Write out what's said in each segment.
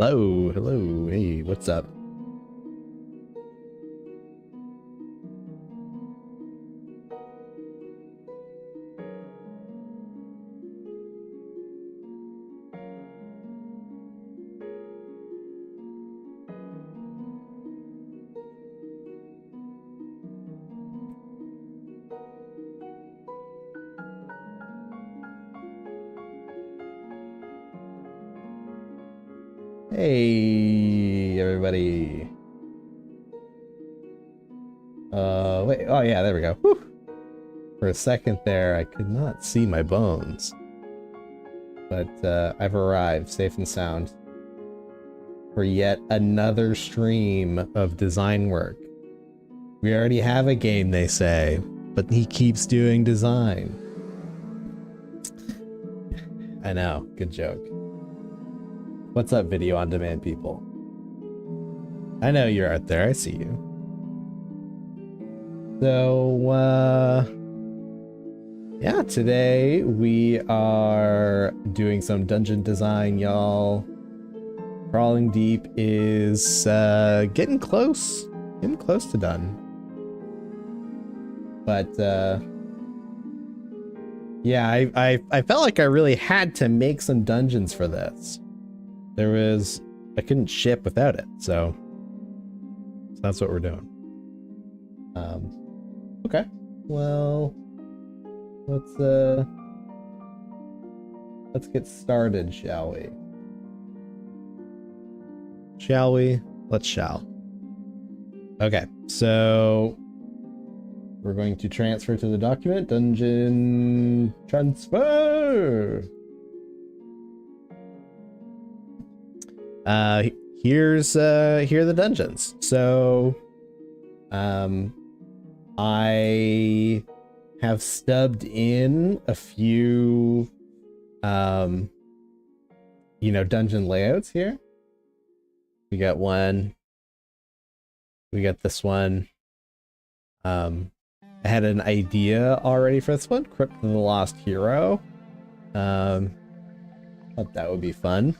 Hello, hello, hey, what's up? Hey, everybody. Wait, oh yeah, there we go. Whew. For a second there, I could not see my bones. But, I've arrived, safe and sound, for yet another stream of design work. We already have a game, they say, but he keeps doing design. I know, good joke. What's up, video on demand people? I know you're out there, I see you. So, yeah, today we are doing some dungeon design, y'all. Crawling Deep is getting close to done. But Yeah, I felt like I really had to make some dungeons for this. I couldn't ship without it, so that's what we're doing. Okay. Well, let's get started, shall we? Shall we? Let's shall. Okay, so we're going to transfer to the document. Dungeon transfer. Here are the dungeons. So, I have stubbed in a few, dungeon layouts here. We got one. We got this one. I had an idea already for this one, Crypt of the Lost Hero. Thought that would be fun.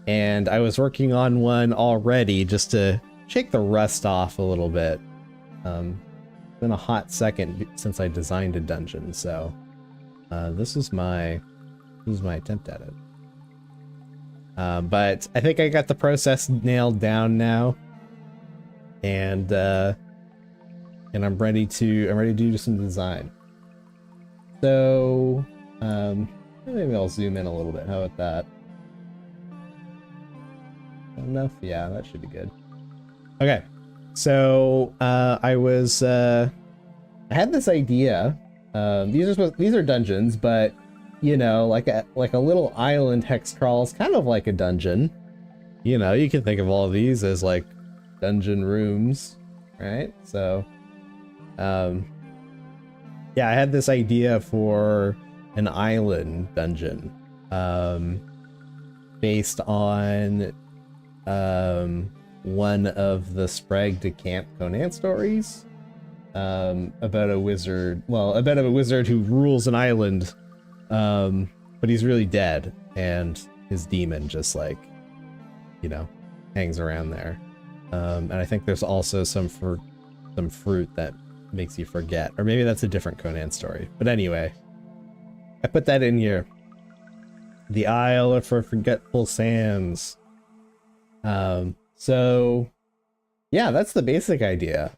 And I was working on one already just to shake the rust off a little bit. It's been a hot second since I designed a dungeon, so this is my attempt at it. But I think I got the process nailed down now, and I'm ready to do some design. So maybe I'll zoom in a little bit. How about that? Enough? Yeah, that should be good. Okay, so I had this idea. These are dungeons, but like a little island hex crawl is kind of like a dungeon. You can think of all of these as like dungeon rooms, right? So yeah, I had this idea for an island dungeon based on one of the Sprague de Camp Conan stories about a wizard who rules an island, but he's really dead, and his demon just hangs around there. And I think there's also some fruit that makes you forget, or maybe that's a different Conan story. But anyway, I put that in here. The Isle of Forgetful Sands. So yeah, that's the basic idea.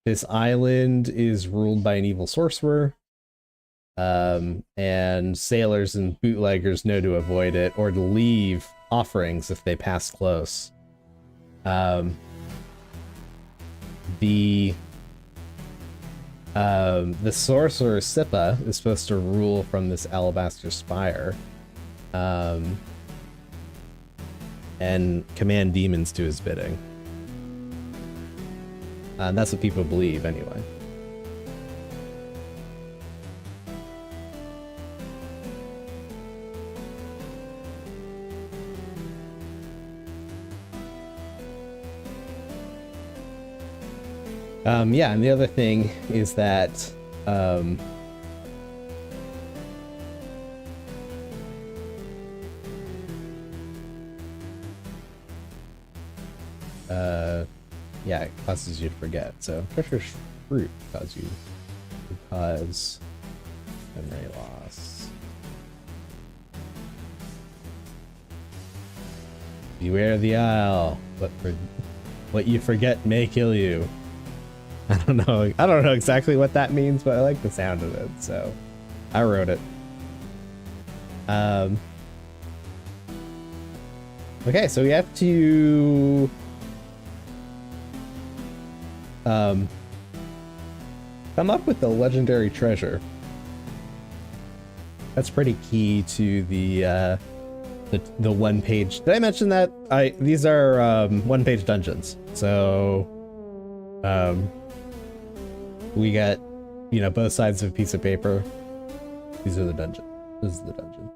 This island is ruled by an evil sorcerer, and sailors and bootleggers know to avoid it or to leave offerings if they pass close. The sorcerer Sippa is supposed to rule from this alabaster spire, and command demons to his bidding. And that's what people believe, anyway. Yeah, and the other thing is that yeah, it causes you to forget. So treacherous fruit cause memory loss. Beware the isle. What you forget may kill you. I don't know exactly what that means, but I like the sound of it, so I wrote it. Okay, so we have to come up with the legendary treasure. That's pretty key to the one page. Did I mention that? These are one page dungeons. So we got both sides of a piece of paper. These are the dungeon. This is the dungeon.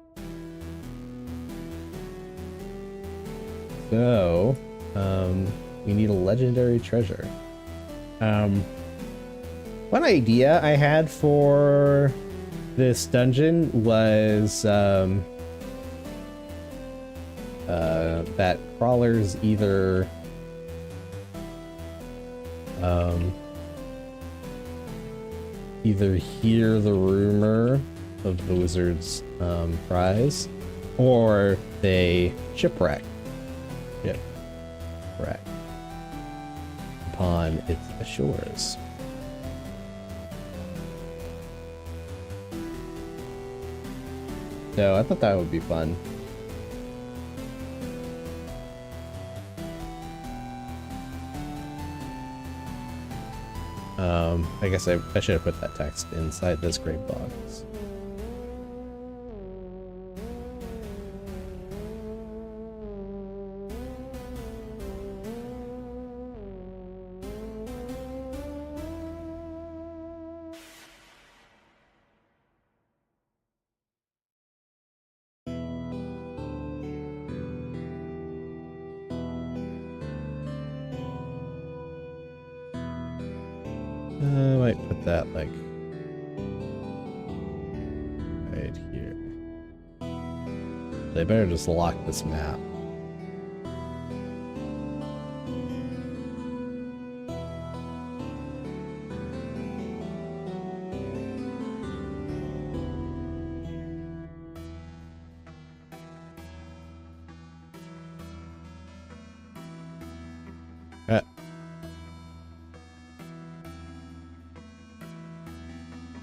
So we need a legendary treasure. One idea I had for this dungeon was that crawlers either either hear the rumor of the wizard's prize, or they shipwreck upon its shores. So I thought that would be fun. I guess I should have put that text inside this gray box. I might put that like right here. They better just lock this map.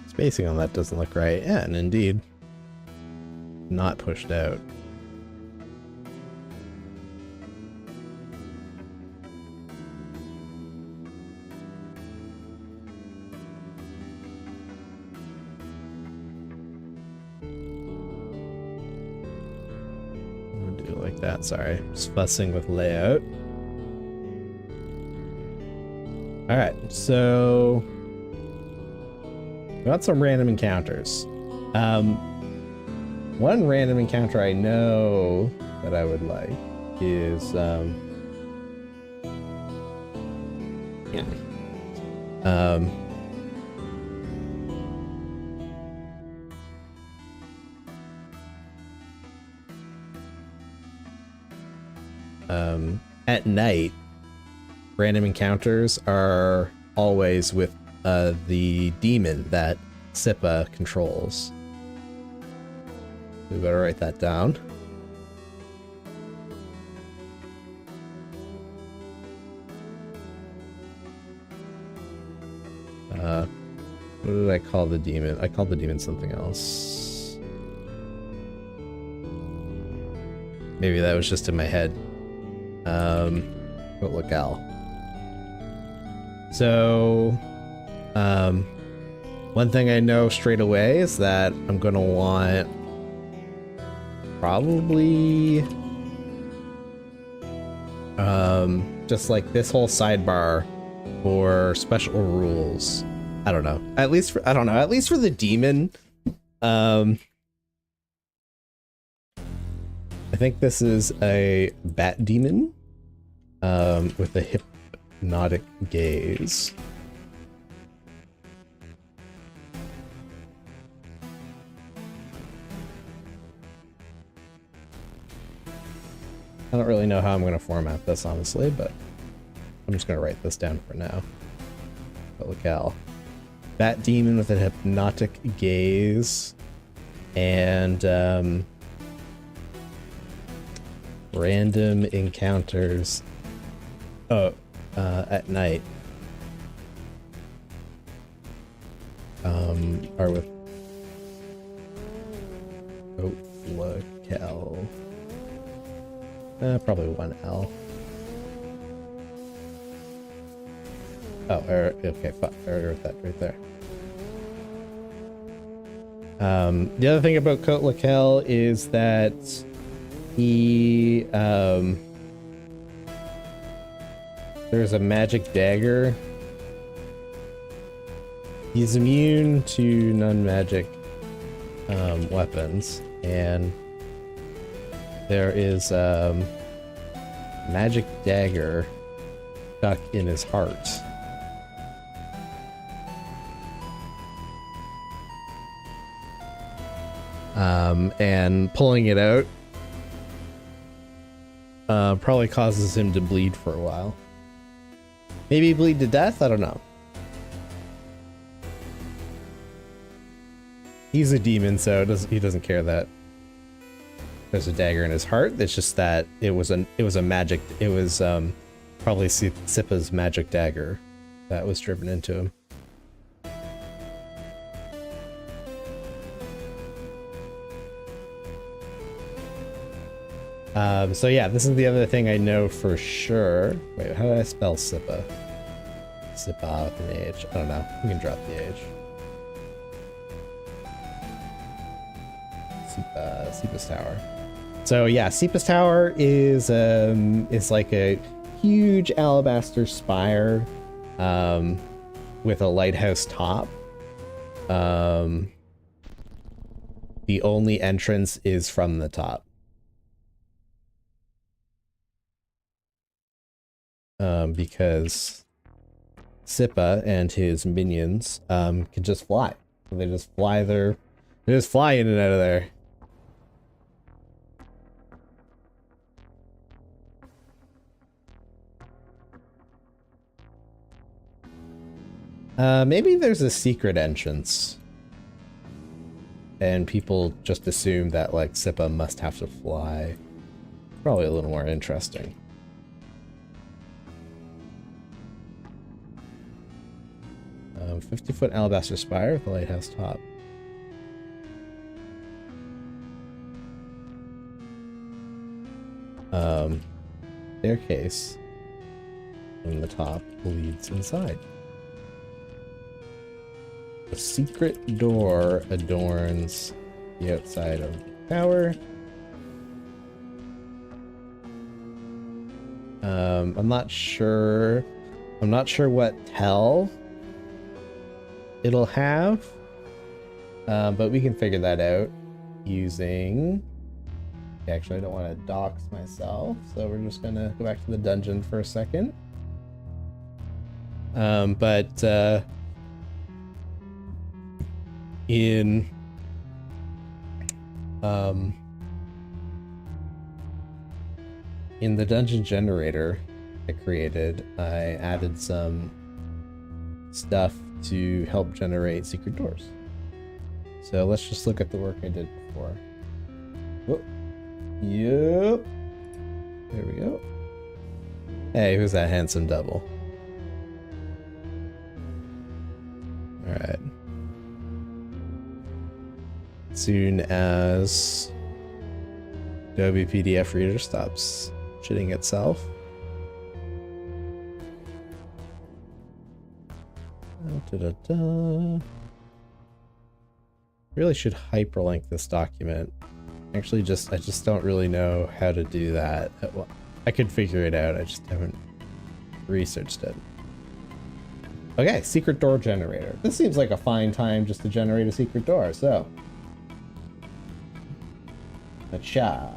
Spacing on that doesn't look right. Yeah, and indeed, not pushed out. We'll do it like that. Sorry, just fussing with layout. All right, so got some random encounters. One random encounter I know that I would like is at night. Random encounters are always with the demon that Sippa controls. We better write that down. What did I call the demon? I called the demon something else. Maybe that was just in my head. But look, Al. So, one thing I know straight away is that I'm gonna want probably just like this whole sidebar for special rules. I don't know. At least for the demon. I think this is a bat demon with a hypnotic gaze. I don't really know how I'm going to format this, honestly, but I'm just going to write this down for now. But locale. Bat demon with a hypnotic gaze. And random encounters at night are with locale. Probably one L. Oh, okay, fuck. I already wrote that right there. The other thing about Cote Laquelle is that he, there's a magic dagger. He's immune to non-magic weapons, and there is magic dagger stuck in his heart. And pulling it out probably causes him to bleed for a while. Maybe bleed to death? I don't know. He's a demon, so he doesn't care that there's a dagger in his heart. It's just that it was a magic. It was probably Sippa's magic dagger that was driven into him. So yeah, this is the other thing I know for sure. Wait, how do I spell Sippa? Sippa with an H. I don't know. We can drop the H. Sippa's Tower. So yeah, Sippa's Tower is like a huge alabaster spire with a lighthouse top. The only entrance is from the top. Because Sippa and his minions can just fly. So they just fly in and out of there. Maybe there's a secret entrance. And people just assume that, like, Sippa must have to fly. Probably a little more interesting. Um, 50-foot alabaster spire with a lighthouse top. Staircase from the top leads inside. A secret door adorns the outside of the tower. I'm not sure what tell it'll have, but we can figure that out using... Actually, I don't want to dox myself, so we're just gonna go back to the dungeon for a second. In the dungeon generator I created, I added some stuff to help generate secret doors. So let's just look at the work I did before. Whoop. Yep. There we go. Hey, who's that handsome devil? Alright. Soon as Adobe PDF Reader stops shitting itself. Really should hyperlink this document. Actually, I just don't really know how to do that. Well, I could figure it out. I just haven't researched it. Okay, secret door generator. This seems like a fine time just to generate a secret door, so. Acha.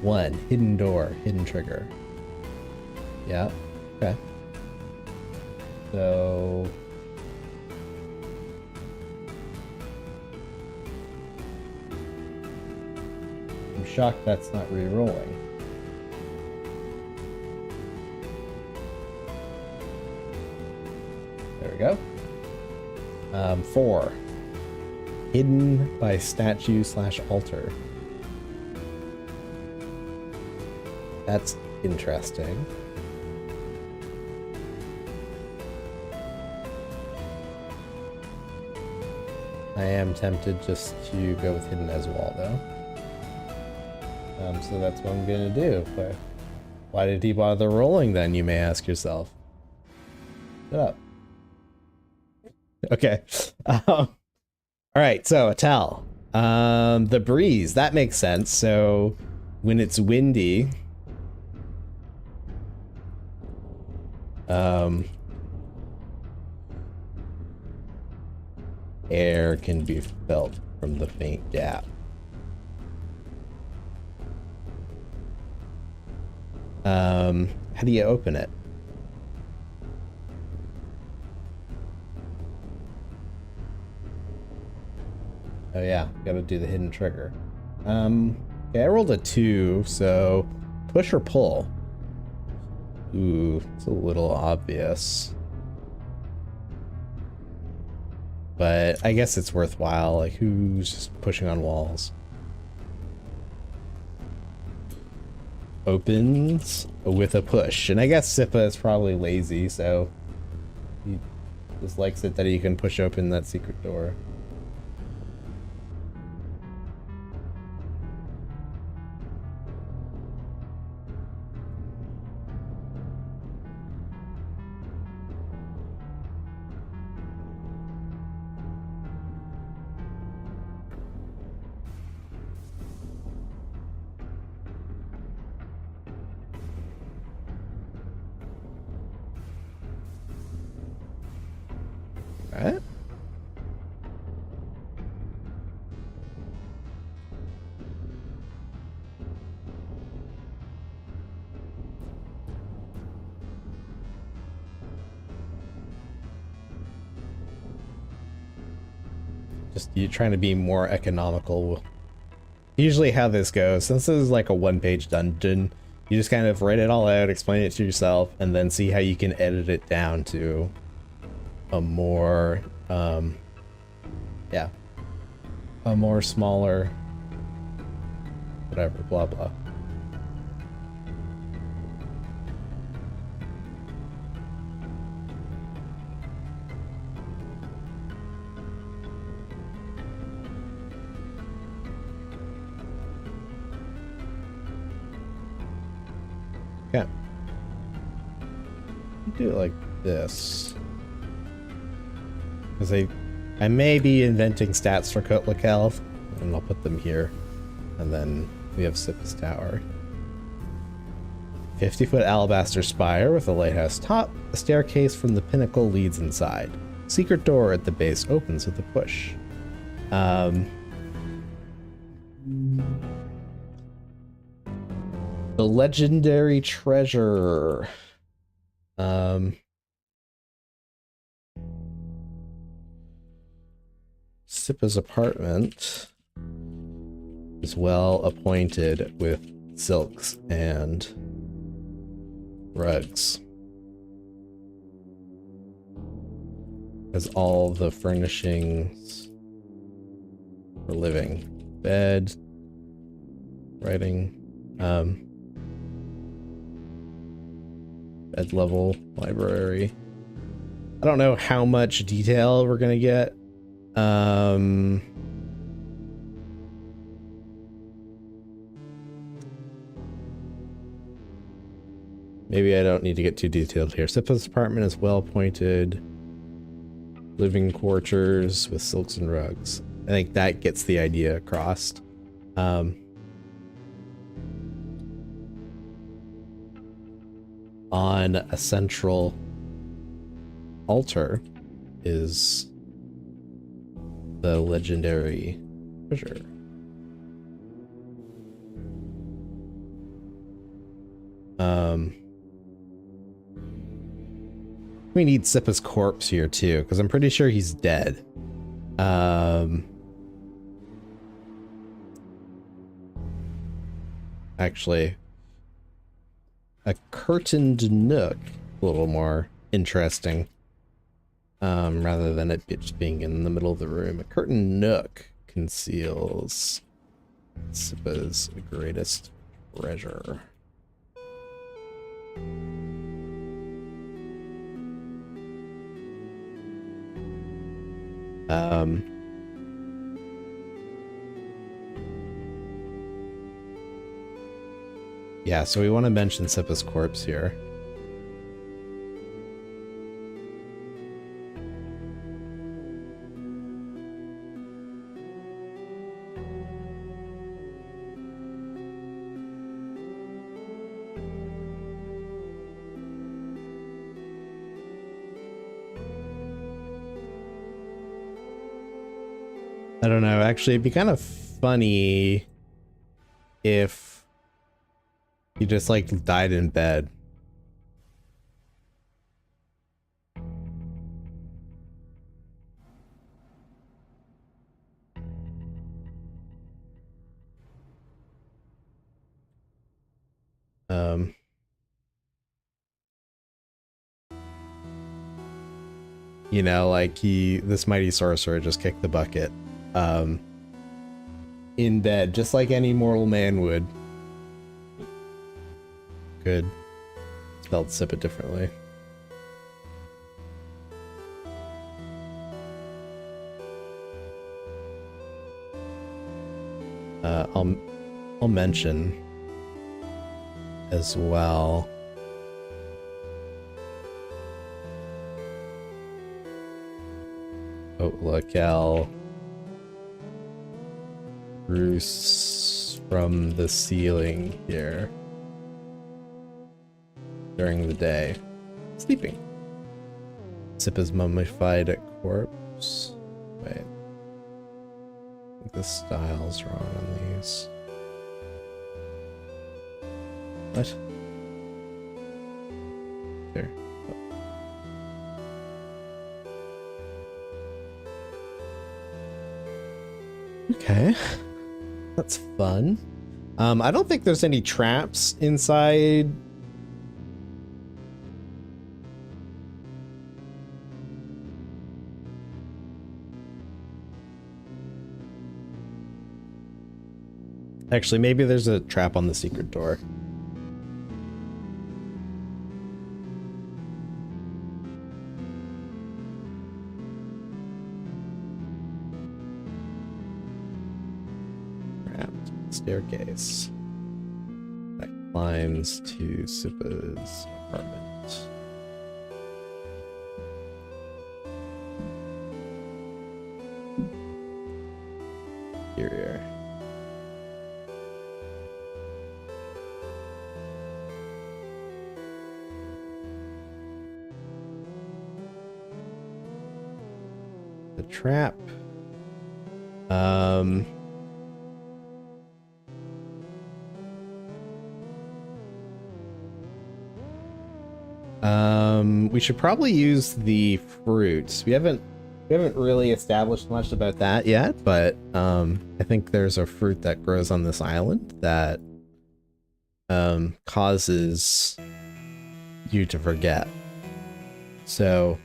One, hidden door, hidden trigger. Yeah, okay. So... I'm shocked that's not re-rolling. There we go. 4. Hidden by statue/altar. That's interesting. I am tempted just to go with hidden as wall though. So that's what I'm gonna do. But why did he bother rolling then, you may ask yourself? Shut up. Okay. Alright, so Atal. The breeze, that makes sense. So when it's windy, air can be felt from the faint gap. How do you open it? Oh yeah, gotta do the hidden trigger. Okay, I rolled a 2, so push or pull? Ooh, it's a little obvious. But I guess it's worthwhile. Like, who's just pushing on walls? Opens with a push. And I guess Sippa is probably lazy, so he just likes it that he can push open that secret door. Right? Just you trying to be more economical. Usually how this goes, since this is like a one-page dungeon, you just kind of write it all out, explain it to yourself, and then see how you can edit it down to a more, yeah, a more smaller, whatever, blah, blah. Yeah. Do it like this. Because I may be inventing stats for Kotlakel, and I'll put them here. And then we have Sippa's Tower. 50-foot alabaster spire with a lighthouse top. A staircase from the pinnacle leads inside. Secret door at the base opens with a push. The legendary treasure. Sippa's apartment is well appointed with silks and rugs. Has all the furnishings for living. Bed, writing, bed level, library. I don't know how much detail we're gonna get. Maybe I don't need to get too detailed here. Sippa's apartment is well appointed. Living quarters with silks and rugs. I think that gets the idea across. On a central altar is the legendary treasure. We need Sippa's corpse here too, because I'm pretty sure he's dead. Actually, a curtained nook, a little more interesting. Rather than it just being in the middle of the room. A curtained nook conceals Sippa's greatest treasure. Yeah, so we want to mention Sippa's corpse here. I don't know, actually it'd be kind of funny if he just like died in bed. You know, like this mighty sorcerer just kicked the bucket. In bed, just like any mortal man would. Good. Spelled sip it differently. I'll mention as well. Oh, look, Al roosts from the ceiling here during the day, sleeping. Sip is mummified at corpse. Wait, I think the style's wrong on these. What? There. Okay, that's fun. I don't think there's any traps inside. Actually, maybe there's a trap on the secret door. Staircase that climbs to Sipa's apartment. Interior. The trap. We should probably use the fruits. We haven't really established much about that yet, but I think there's a fruit that grows on this island that causes you to forget. So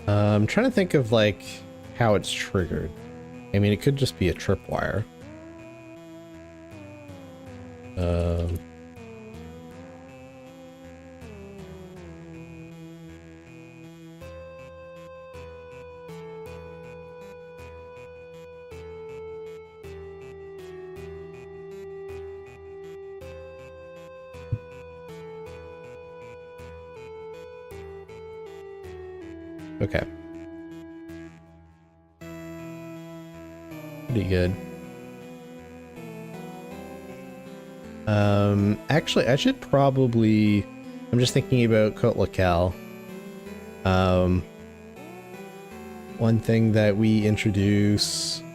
I'm trying to think of like how it's triggered. I mean, it could just be a tripwire. Okay. Pretty good. Actually, I should probably... I'm just thinking about Cote Locale. One thing that we introduce in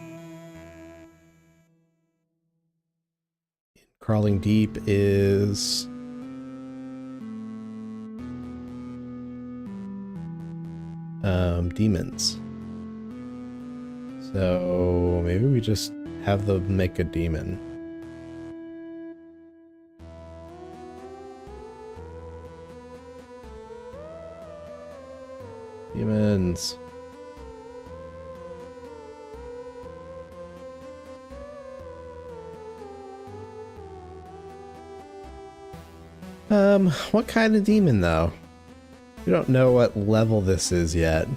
Crawling Deep is... demons. So maybe we just have them make a demon. Demons. What kind of demon though? We don't know what level this is yet.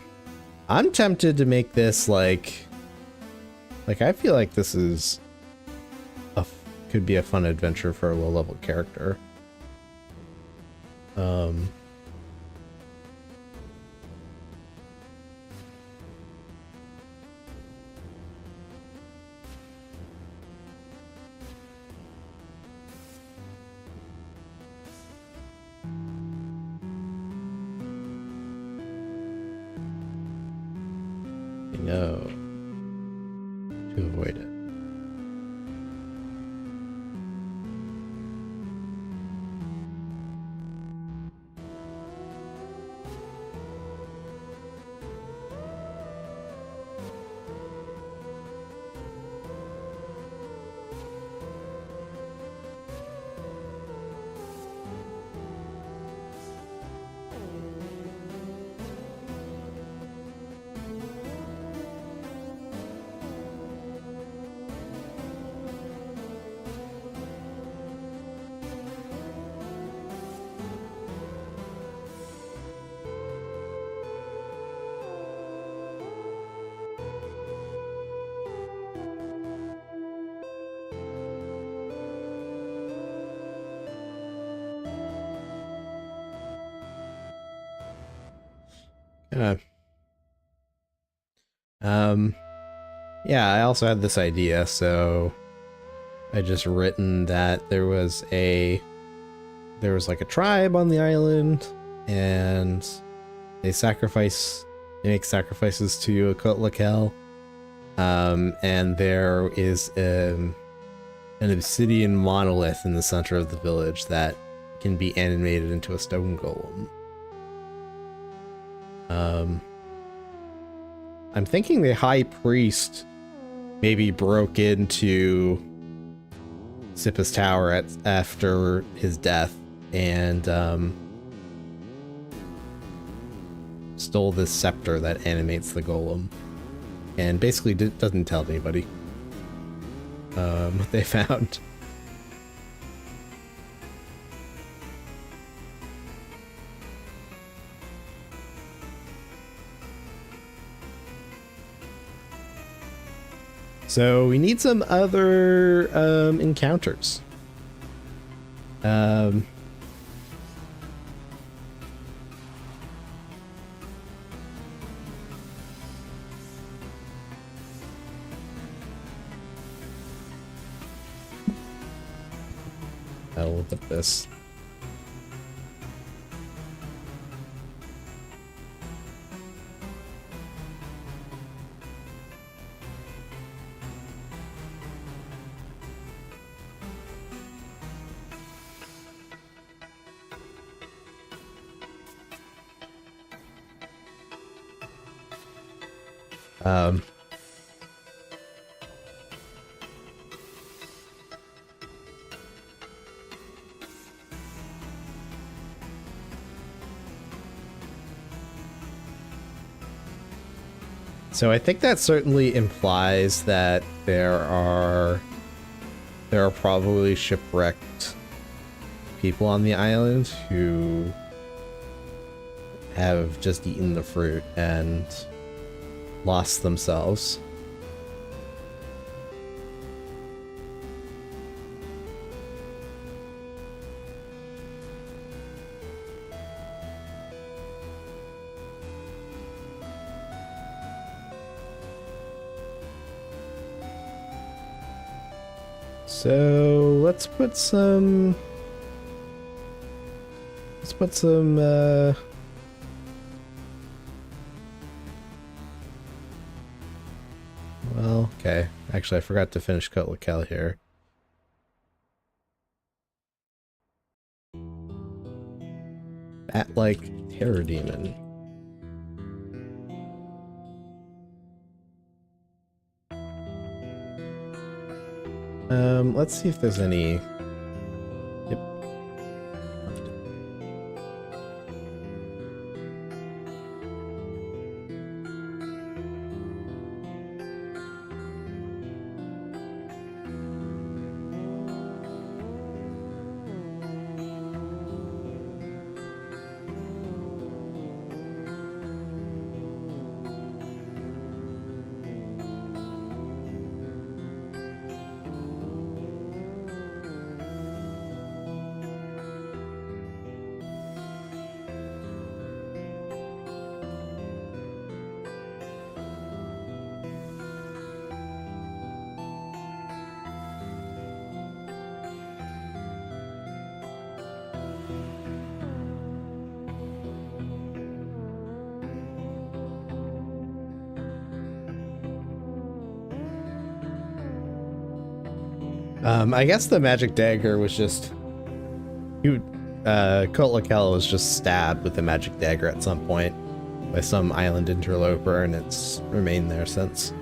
I'm tempted to make this like I feel like this is could be a fun adventure for a low level character. No, to avoid it. Uh, um, yeah, I also had this idea, so I just written that there was like a tribe on the island, and they make sacrifices to Akotlakel. And there is an obsidian monolith in the center of the village that can be animated into a stone golem. I'm thinking the high priest maybe broke into Sippa's tower after his death and stole this scepter that animates the golem, and basically doesn't tell anybody what they found. So we need some other encounters. I'll look at this. So I think that certainly implies that there are probably shipwrecked people on the island who have just eaten the fruit and lost themselves. So let's put some well, okay. Actually, I forgot to finish Kotlakel here. Bat-like terror demon. Let's see if there's any. Yep. I guess the magic dagger was just... Kotlakel was just stabbed with the magic dagger at some point by some island interloper, and it's remained there since.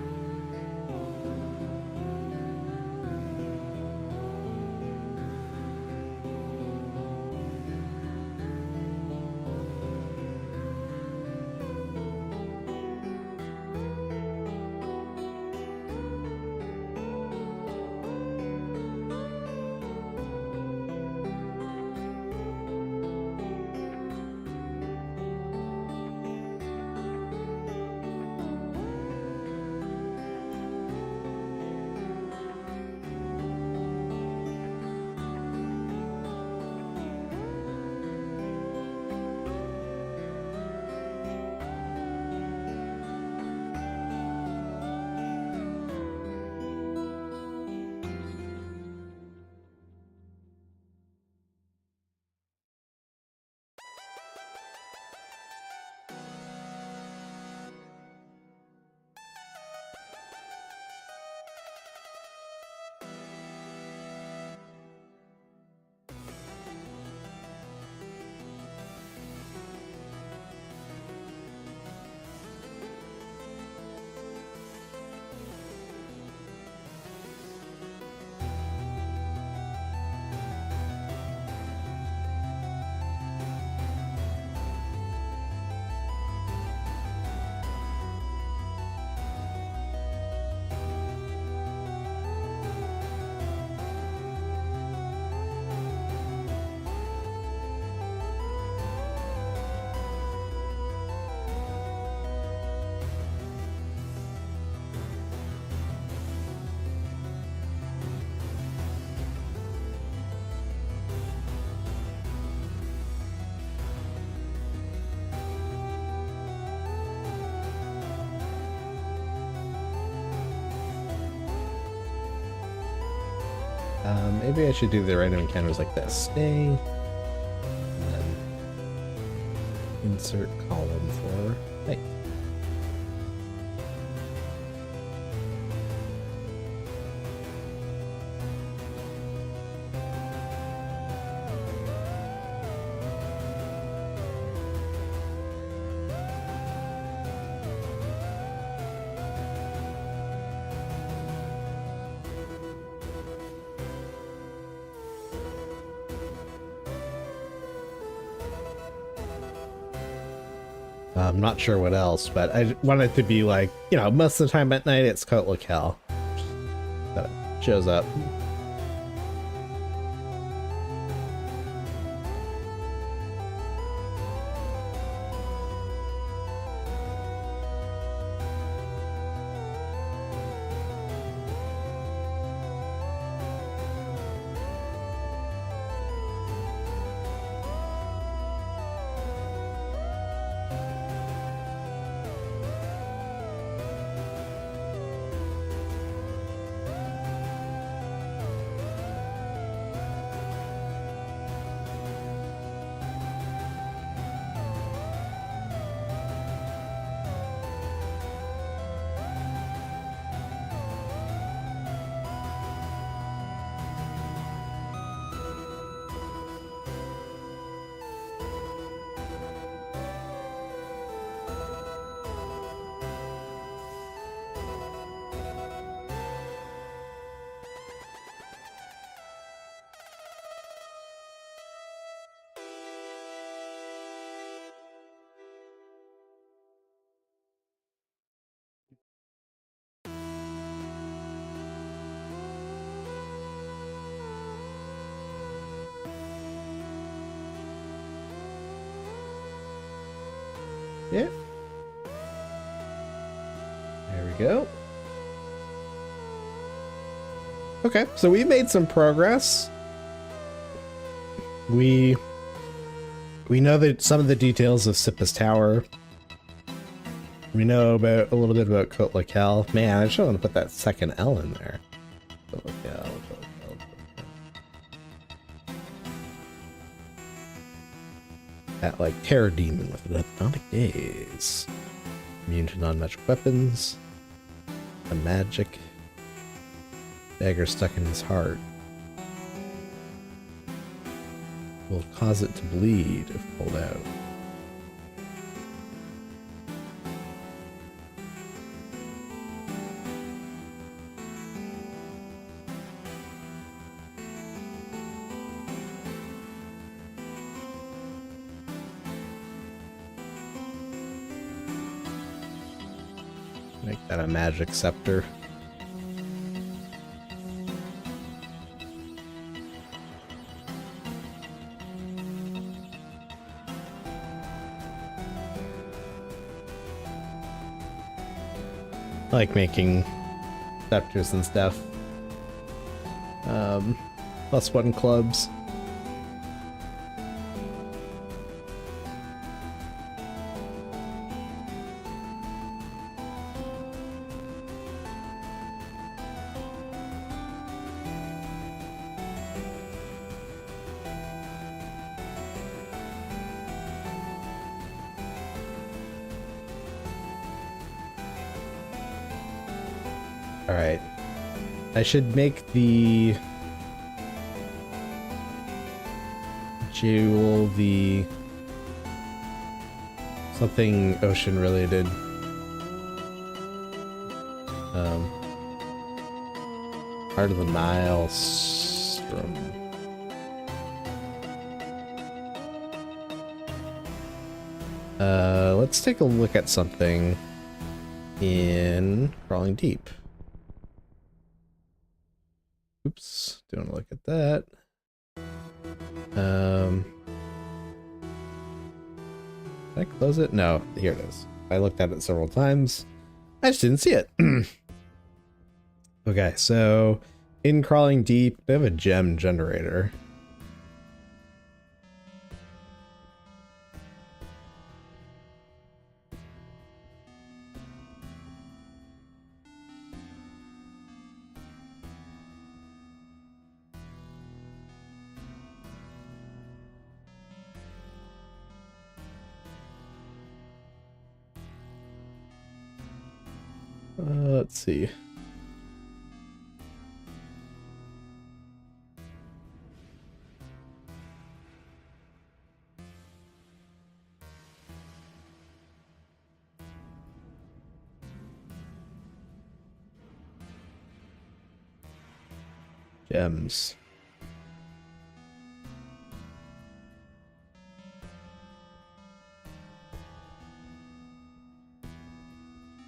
maybe I should do the random encounters like this. Stay, and then insert column for height. I'm not sure what else, but I want it to be like, you know, most of the time at night it's Coat Locale that shows up. Yeah. There we go. Okay, so we made some progress. We know that some of the details of Sippa's Tower. We know about a little bit about Coat Locale. Man, I just want to put that second L in there. Coat Locale, Coat Locale, that like terror demon with hypnotic gaze. Immune to non-magic weapons. A magic dagger stuck in his heart will cause it to bleed if pulled out. Make that a magic scepter. I like making scepters and stuff. +1 clubs. Alright. I should make the jewel the something ocean related. Heart of the Nile Strum. Let's take a look at something in Crawling Deep. Oops, don't want to look at that. Can I close it? No, here it is. I looked at it several times. I just didn't see it. Okay, so in Crawling Deep, they have a gem generator. let's see. Gems.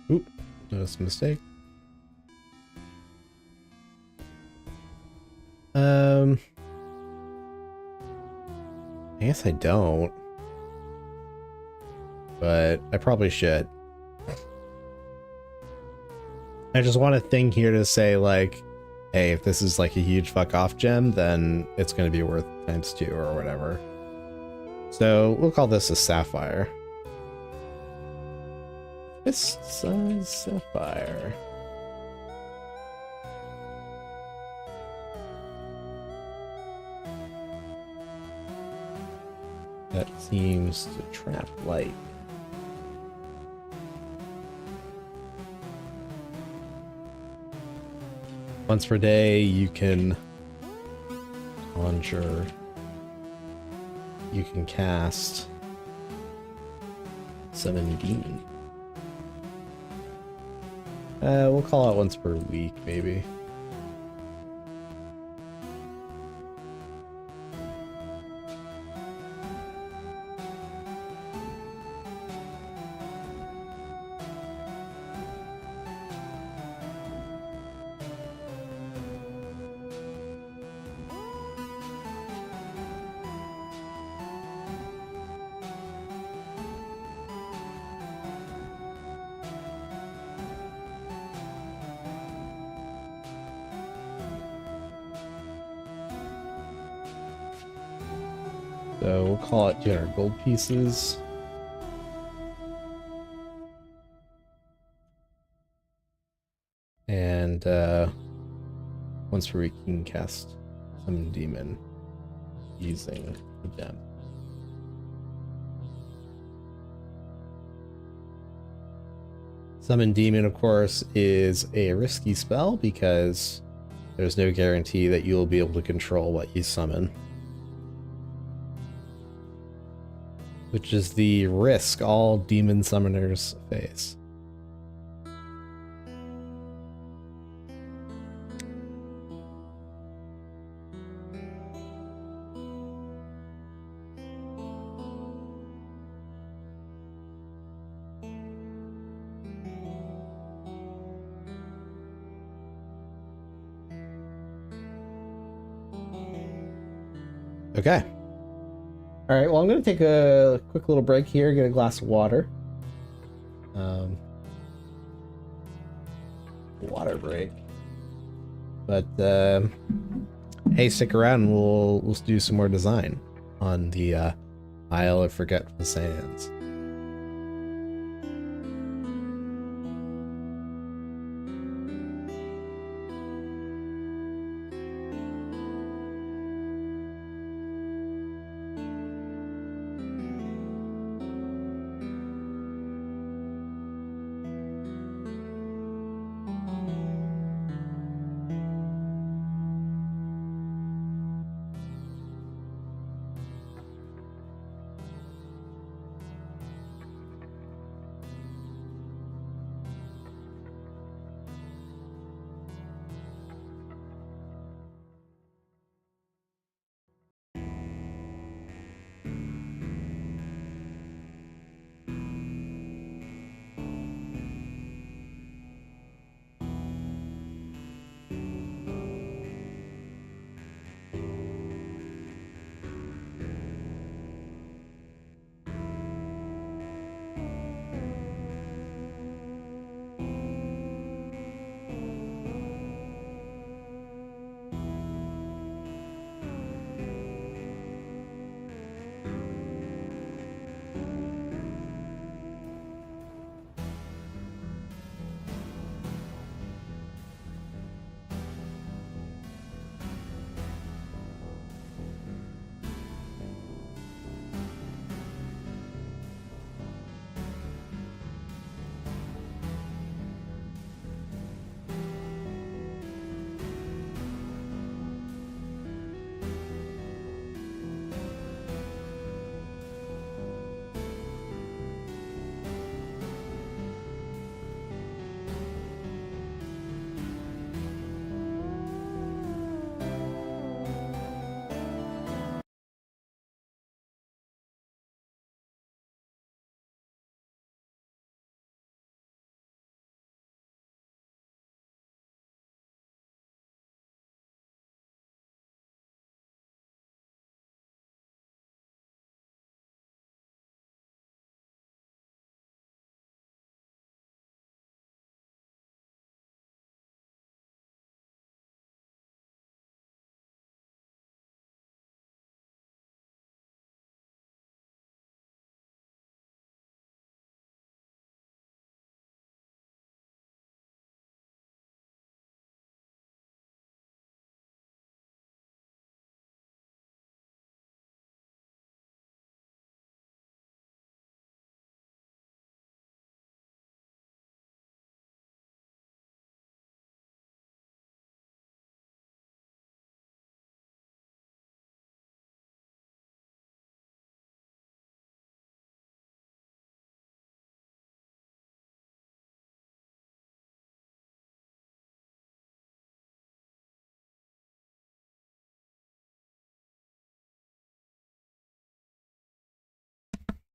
Oop, noticed a mistake. I guess I don't. But I probably should. I just want a thing here to say, like, hey, if this is like a huge fuck off gem, then it's going to be worth ×2 or whatever. So we'll call this a sapphire. Fist size sapphire. That seems to trap light. Once per day, you can conjure, you can cast summon demon. We'll call it once per week, maybe. So we'll call it 200 gold pieces. And once per week you can cast Summon Demon using the gem. Summon Demon, of course, is a risky spell because there's no guarantee that you'll be able to control what you summon. Which is the risk all demon summoners face. Okay. All right, well, I'm going to take a quick little break here, get a glass of water. Water break. But, hey, stick around and we'll do some more design on the Isle of Forgetful Sands.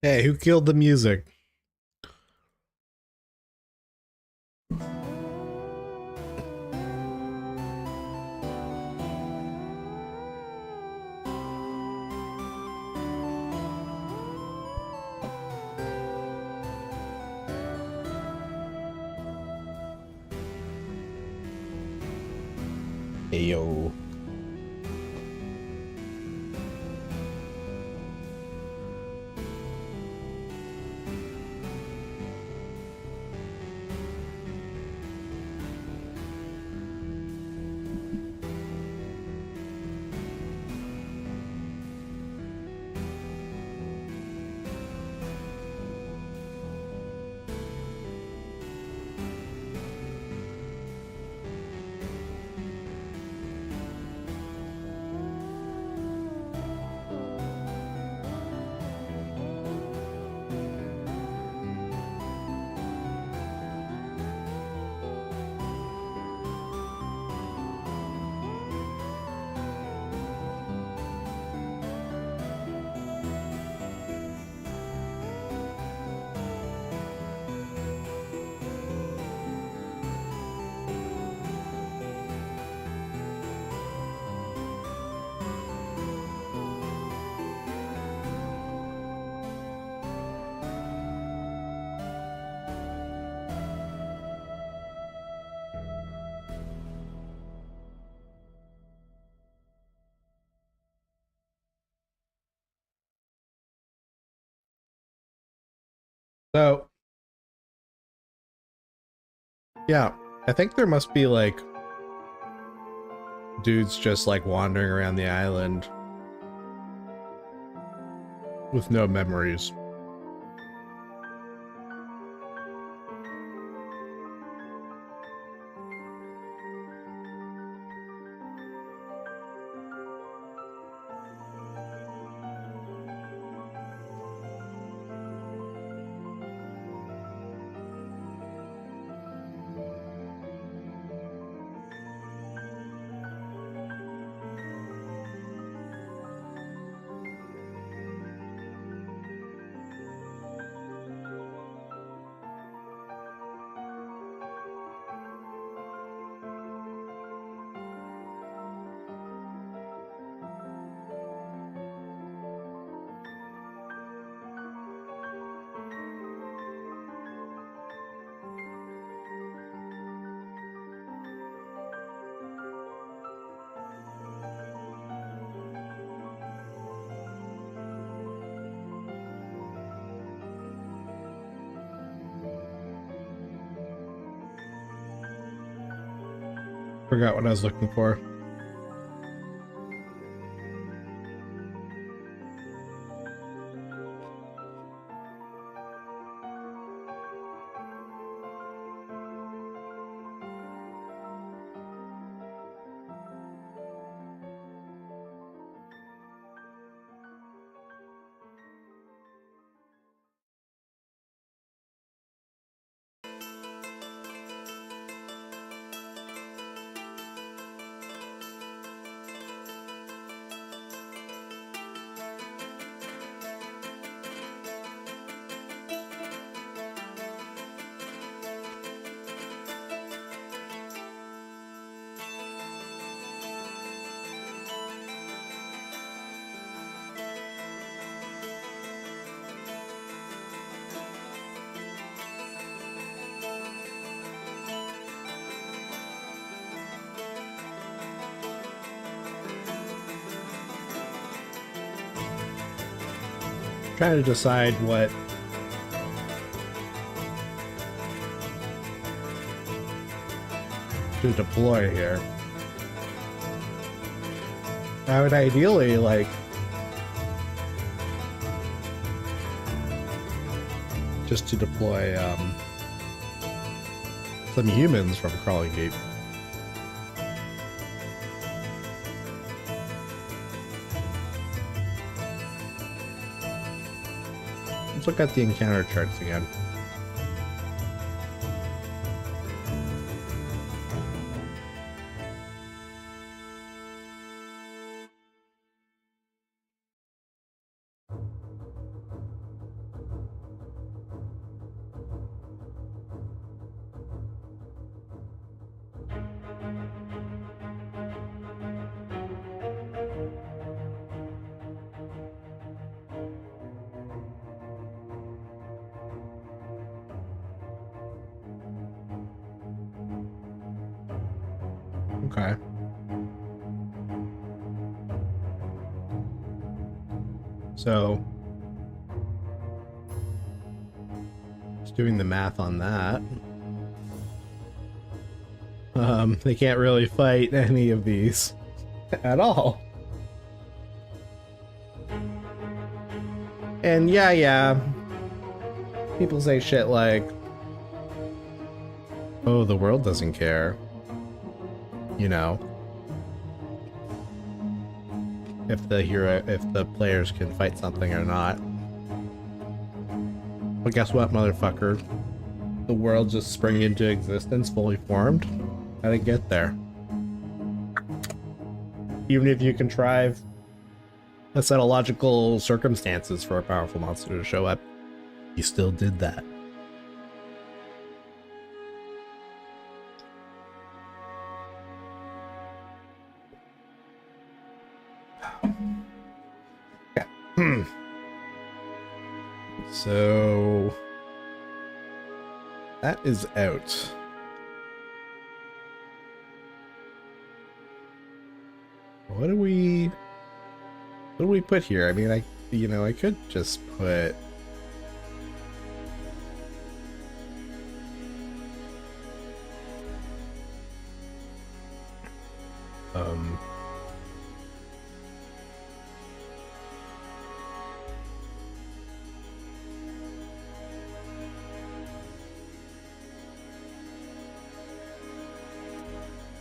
Hey, who killed the music? Hey, yo. So, yeah, I think there must be like dudes just like wandering around the island with no memories. Forgot what I was looking for. Trying to decide what to deploy here. I would ideally like just to deploy some humans from Crawling Deep. Let's look at the encounter charts again. Okay. So, just doing the math on that. They can't really fight any of these at all. And yeah, people say shit like, oh, the world doesn't care. You know, if the players can fight something or not. But guess what, motherfucker? The world just sprang into existence, fully formed. How'd it get there? Even if you contrive a set of logical circumstances for a powerful monster to show up, you still did that. Yeah. So that is out. What do we put here? I mean, I could just put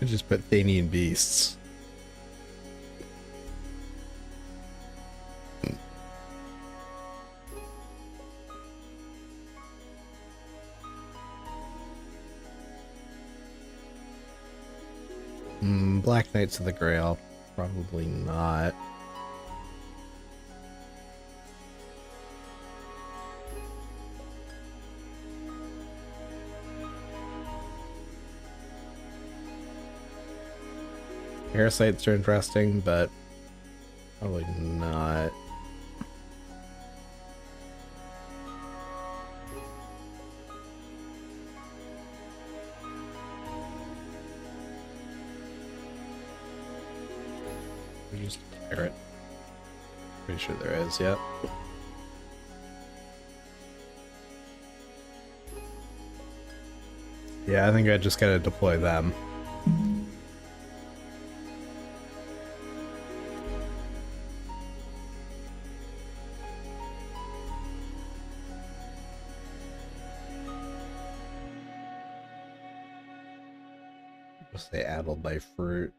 I just put Thanian beasts. Black Knights of the Grail, probably not. Parasites are interesting, but probably not. Just carrot. Pretty sure there is, yep. Yeah, I think I just gotta deploy them. Just say addled by fruit.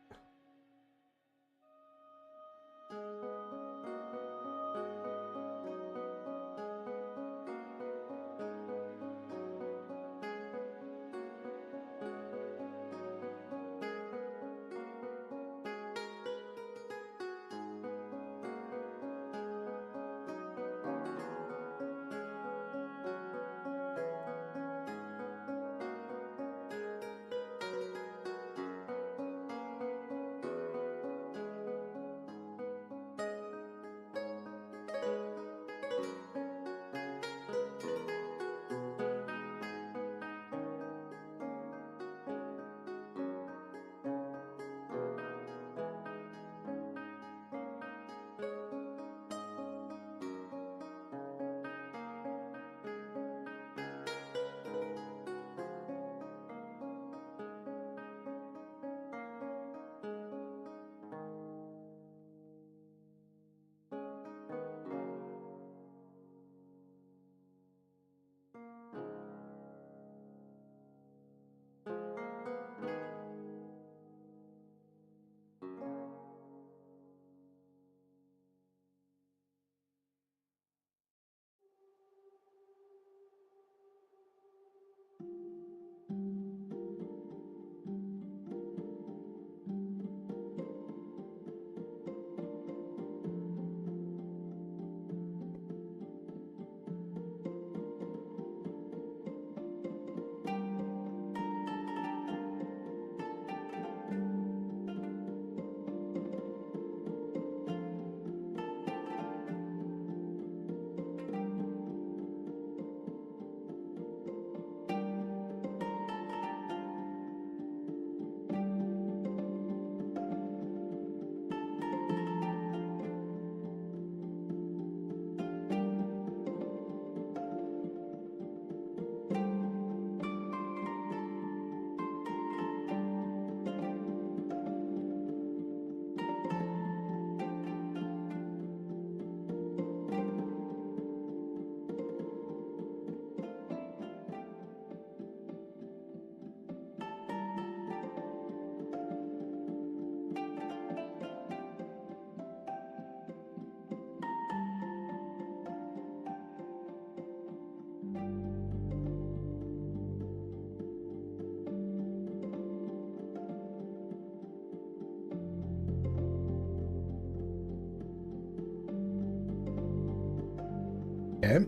Okay,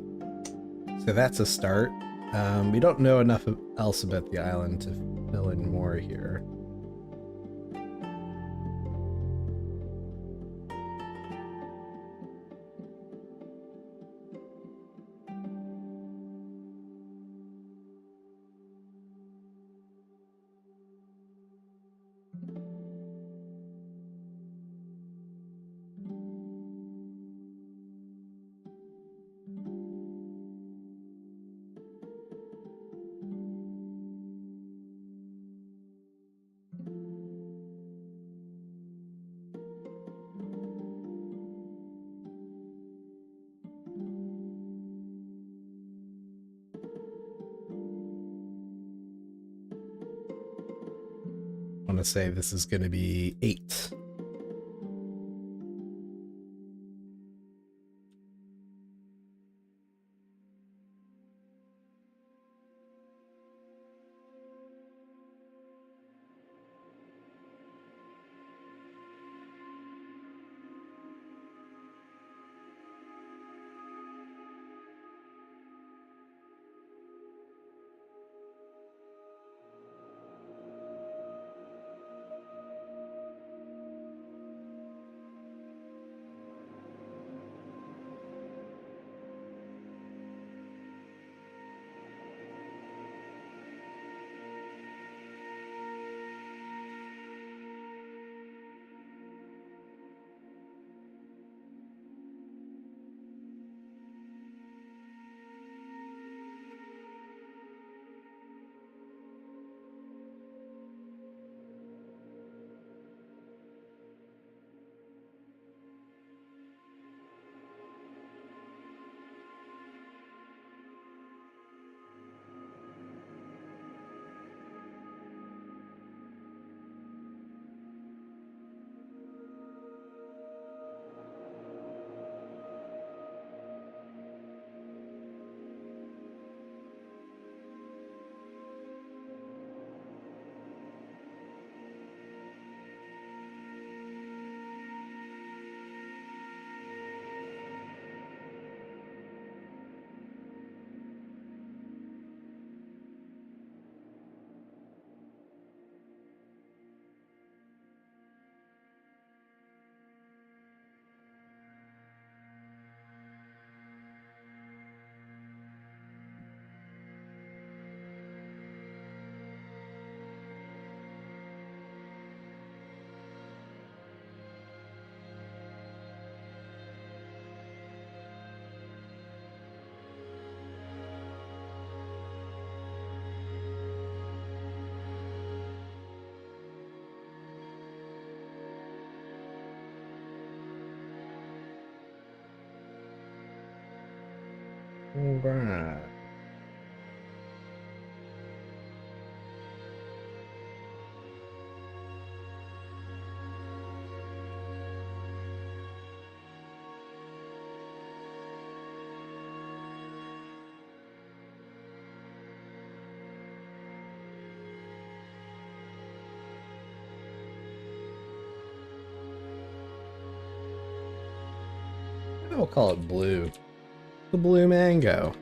so that's a start. We don't know enough else about the island to fill in more here. I want to say this is going to be 8. All right. We'll call it blue. The blue mango.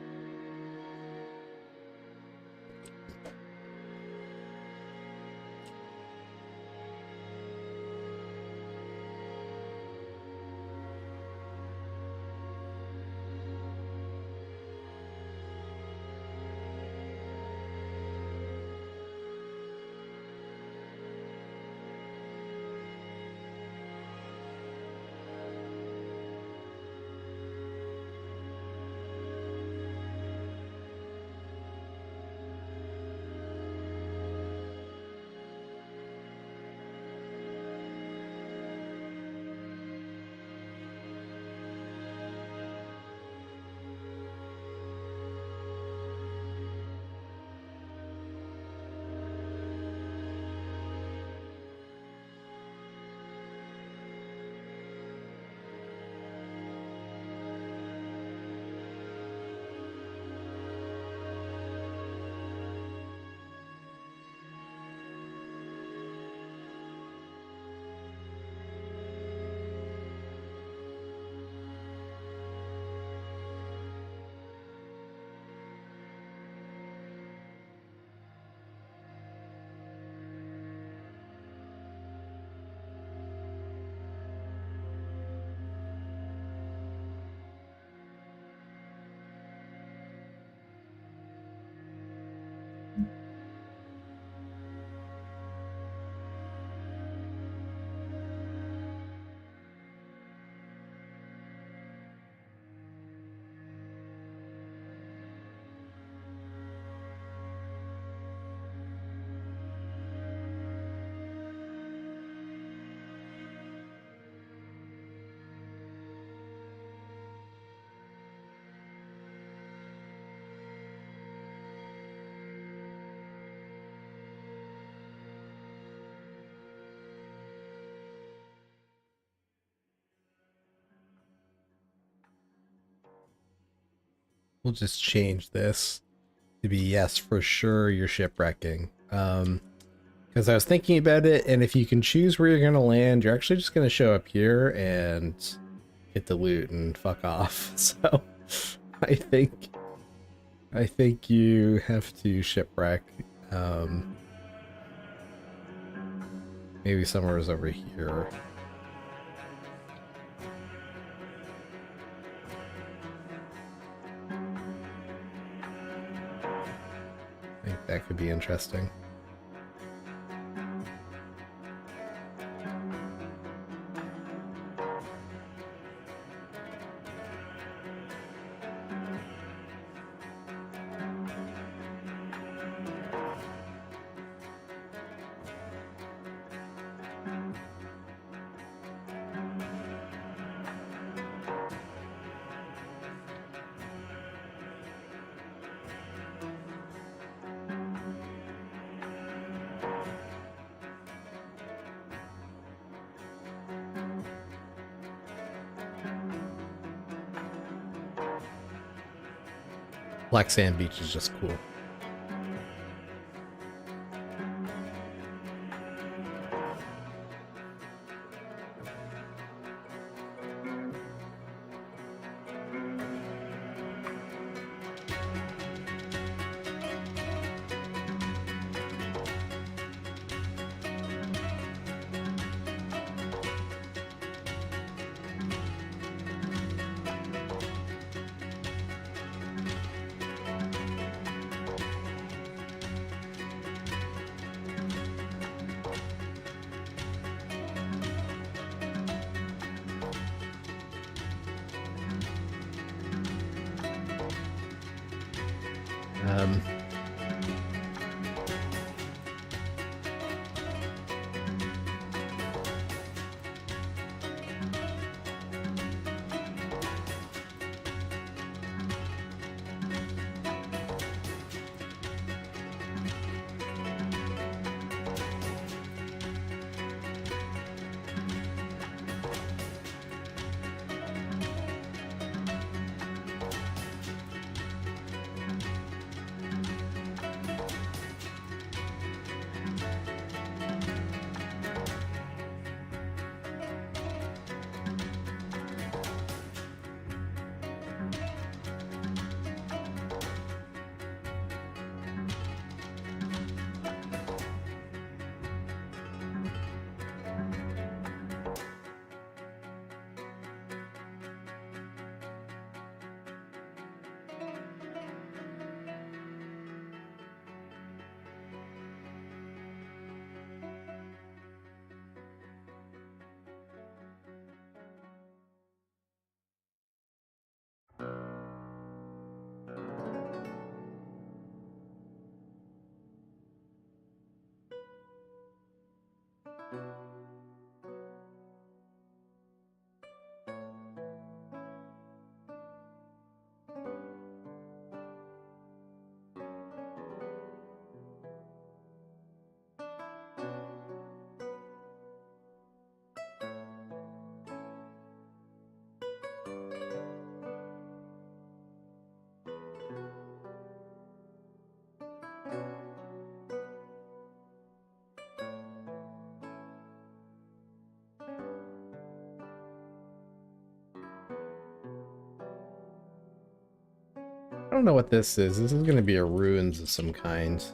we'll just change this to be yes, for sure you're shipwrecking. Because I was thinking about it, and if you can choose where you're going to land, you're actually just going to show up here and hit the loot and fuck off. So I think you have to shipwreck. Maybe somewhere is over here. I think that could be interesting. Black Sand Beach is just cool. I don't know what this is. This is going to be a ruins of some kind.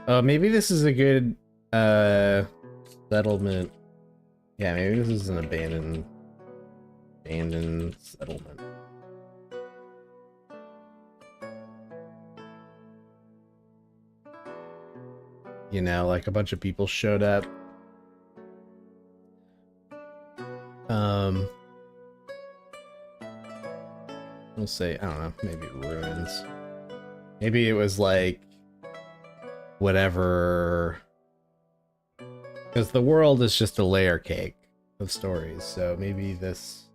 Oh, maybe this is a good settlement. Yeah, maybe this is an abandoned settlement. You know, like a bunch of people showed up. We'll say, I don't know, maybe ruins. Maybe it was like whatever, because the world is just a layer cake of stories. So maybe this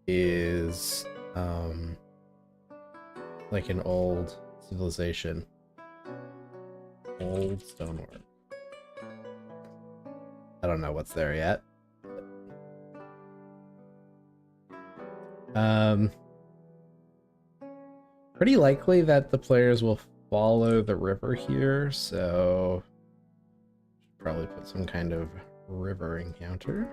is like an old civilization, old stonework. I don't know what's there yet. Pretty likely that the players will follow the river here, so should probably put some kind of river encounter.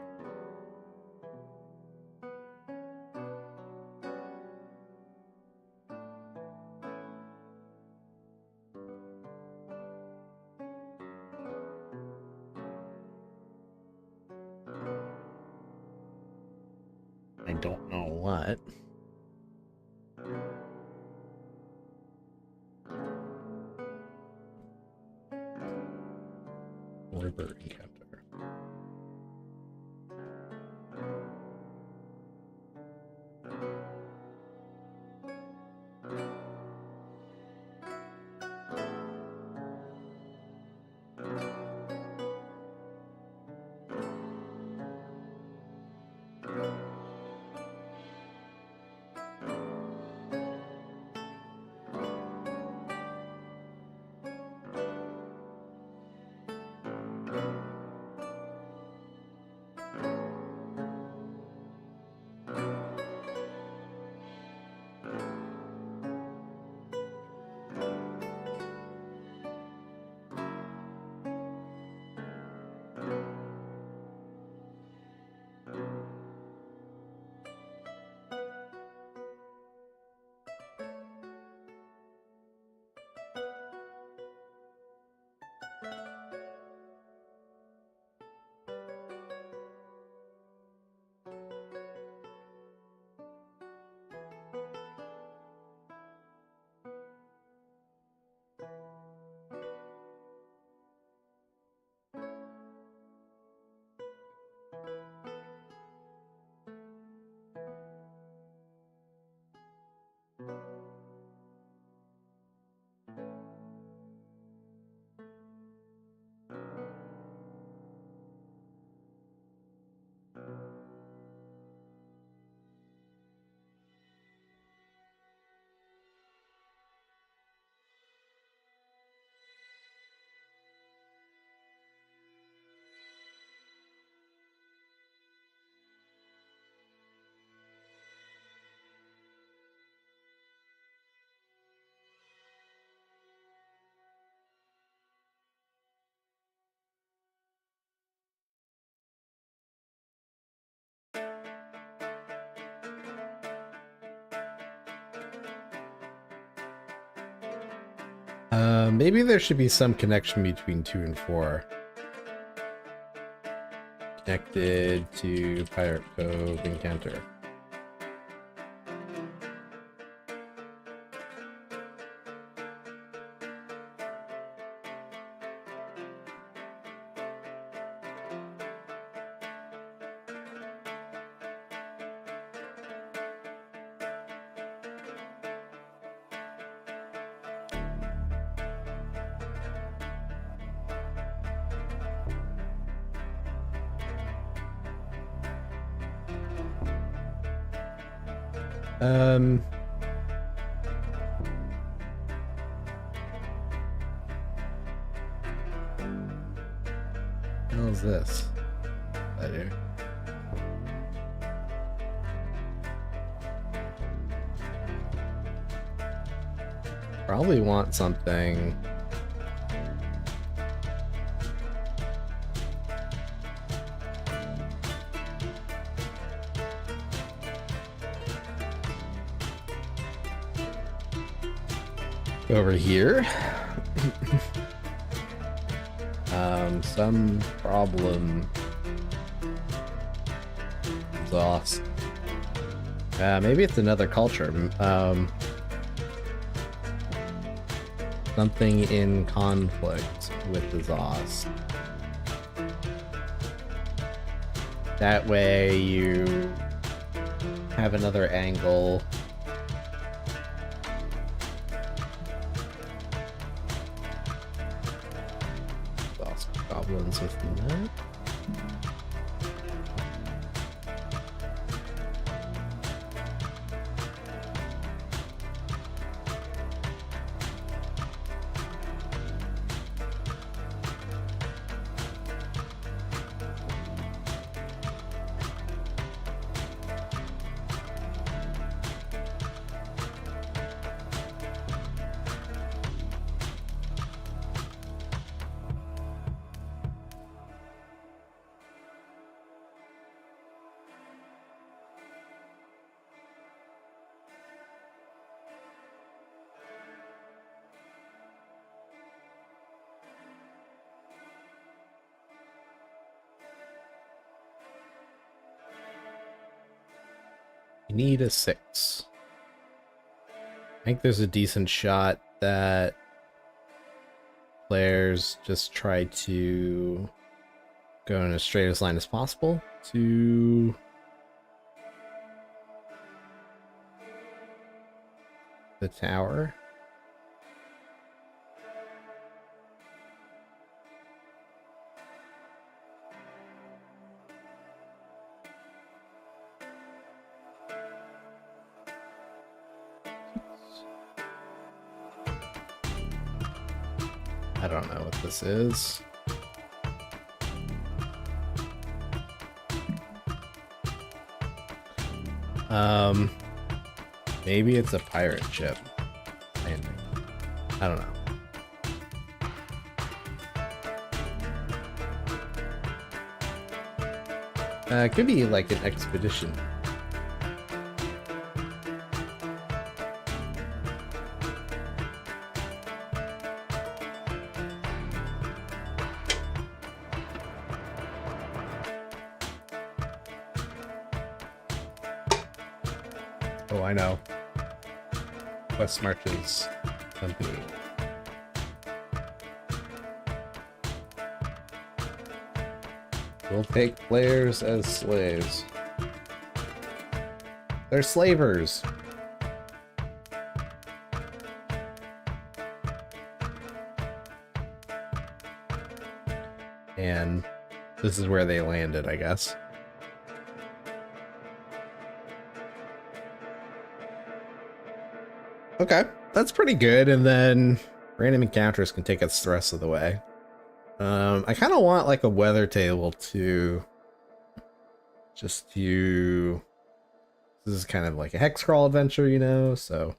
I don't know what. River encounter. Maybe there should be some connection between 2 and 4. Connected to Pirate Cove encounter. What the hell is this? I do. Probably want something. Over here. Some problem. Exhaust. Maybe it's another culture. Something in conflict with the Zost. That way you have another angle. Goblins within that. You need a 6. I think there's a decent shot that players just try to go in as straight as line as possible to the tower. I don't know what this is. Maybe it's a pirate ship landing. I don't know. It could be like an expedition. Oh, I know. West Marches Company. We'll take players as slaves. They're slavers. And this is where they landed, I guess. Okay, that's pretty good, and then random encounters can take us the rest of the way. I kind of want like a weather table to just to... This is kind of like a hex crawl adventure, you know, so...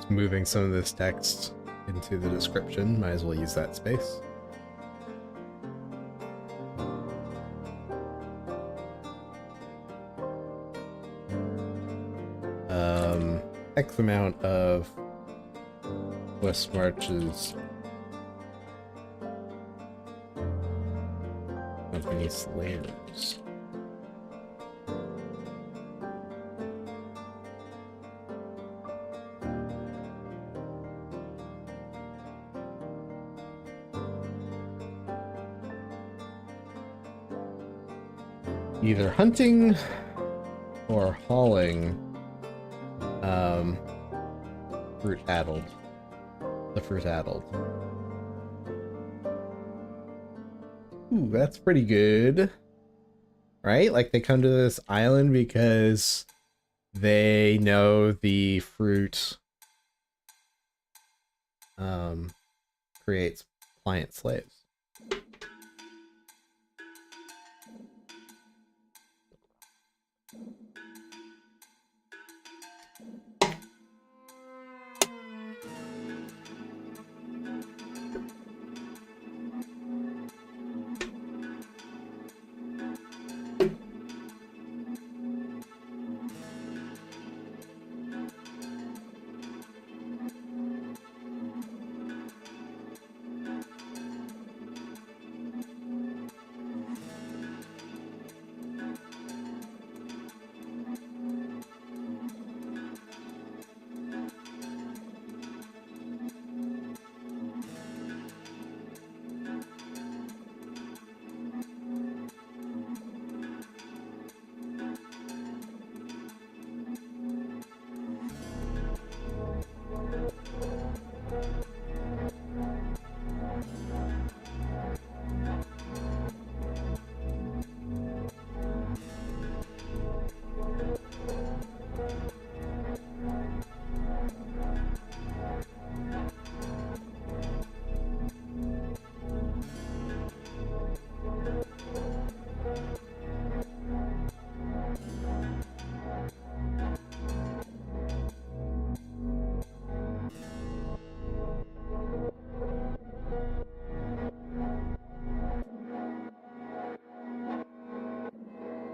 Moving some of this text into the description, might as well use that space. X amount of West Marches Company slayers. Either hunting or hauling fruit addled. The fruit addled. Ooh, that's pretty good. Right? Like they come to this island because they know the fruit creates pliant slaves.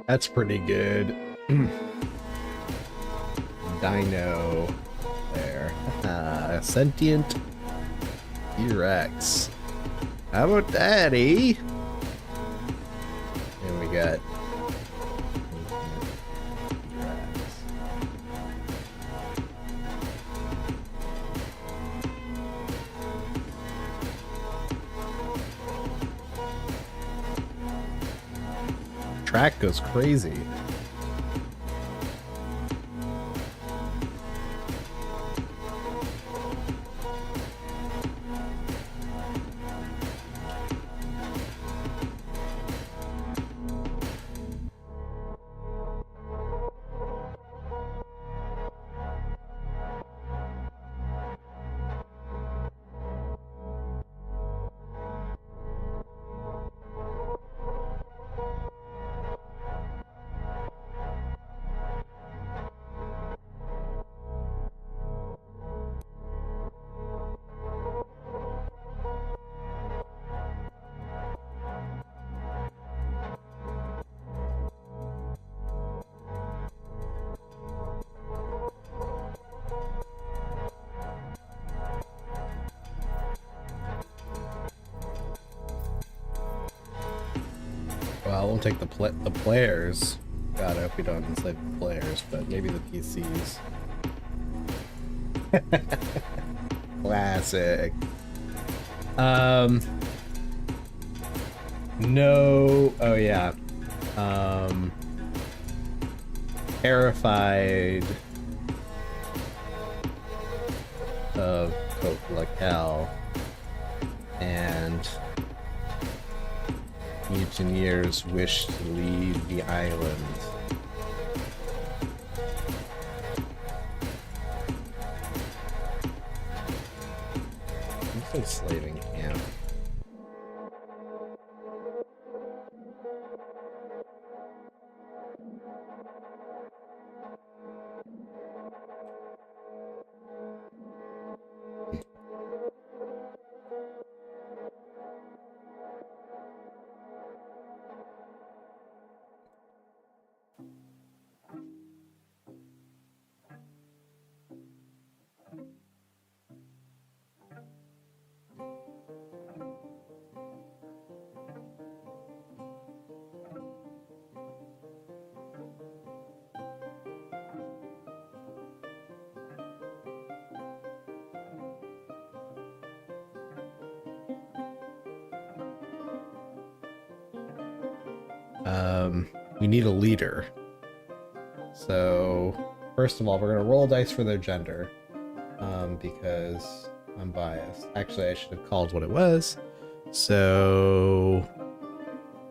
That's pretty good. Dino there. Sentient T-Rex. How about that, eh? And we got track goes crazy. Well, I won't take the players. God, I hope we don't enslave the players, but maybe the PCs. Classic. No. Oh yeah. Terrified of Locale and mutineers wish to leave the island. What's enslaving camp? We need a leader. So, first of all, we're gonna roll dice for their gender, because I'm biased. Actually, I should have called what it was. So,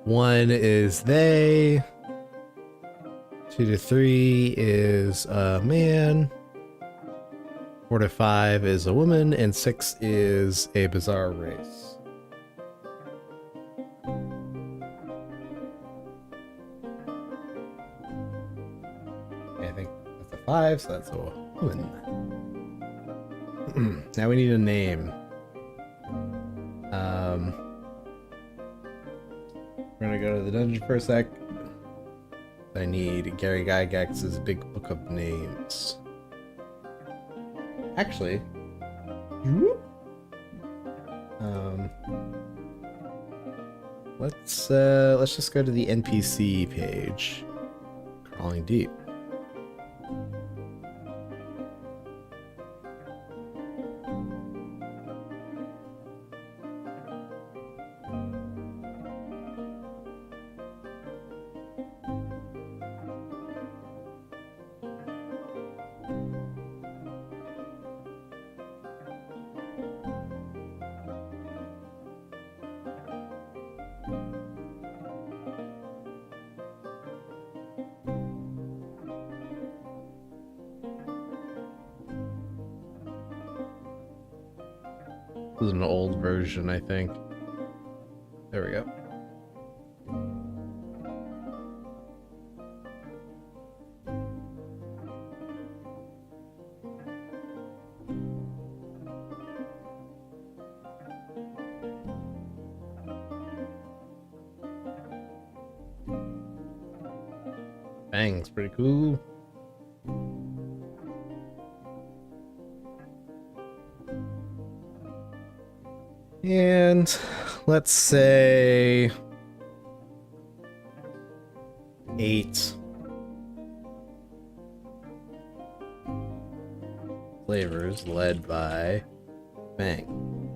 1 is they, 2 to 3 is a man, 4 to 5 is a woman, and 6 is a bizarre race. I think that's a 5, so that's a woman. Now we need a name. We're gonna go to the dungeon for a sec. I need Gary Gygax's Big Book of Names. Actually, let's just go to the NPC page. Crawling deep. This is an old version, I think. There we go. Fang's pretty cool. And let's say 8 flavors led by Fang.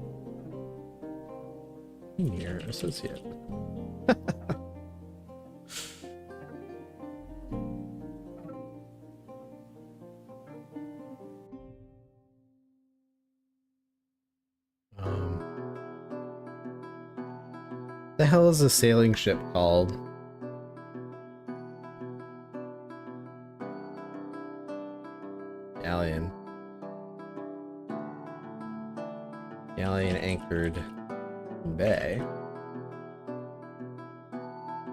Senior associate. The hell is a sailing ship called? Galleon. Galleon anchored in bay.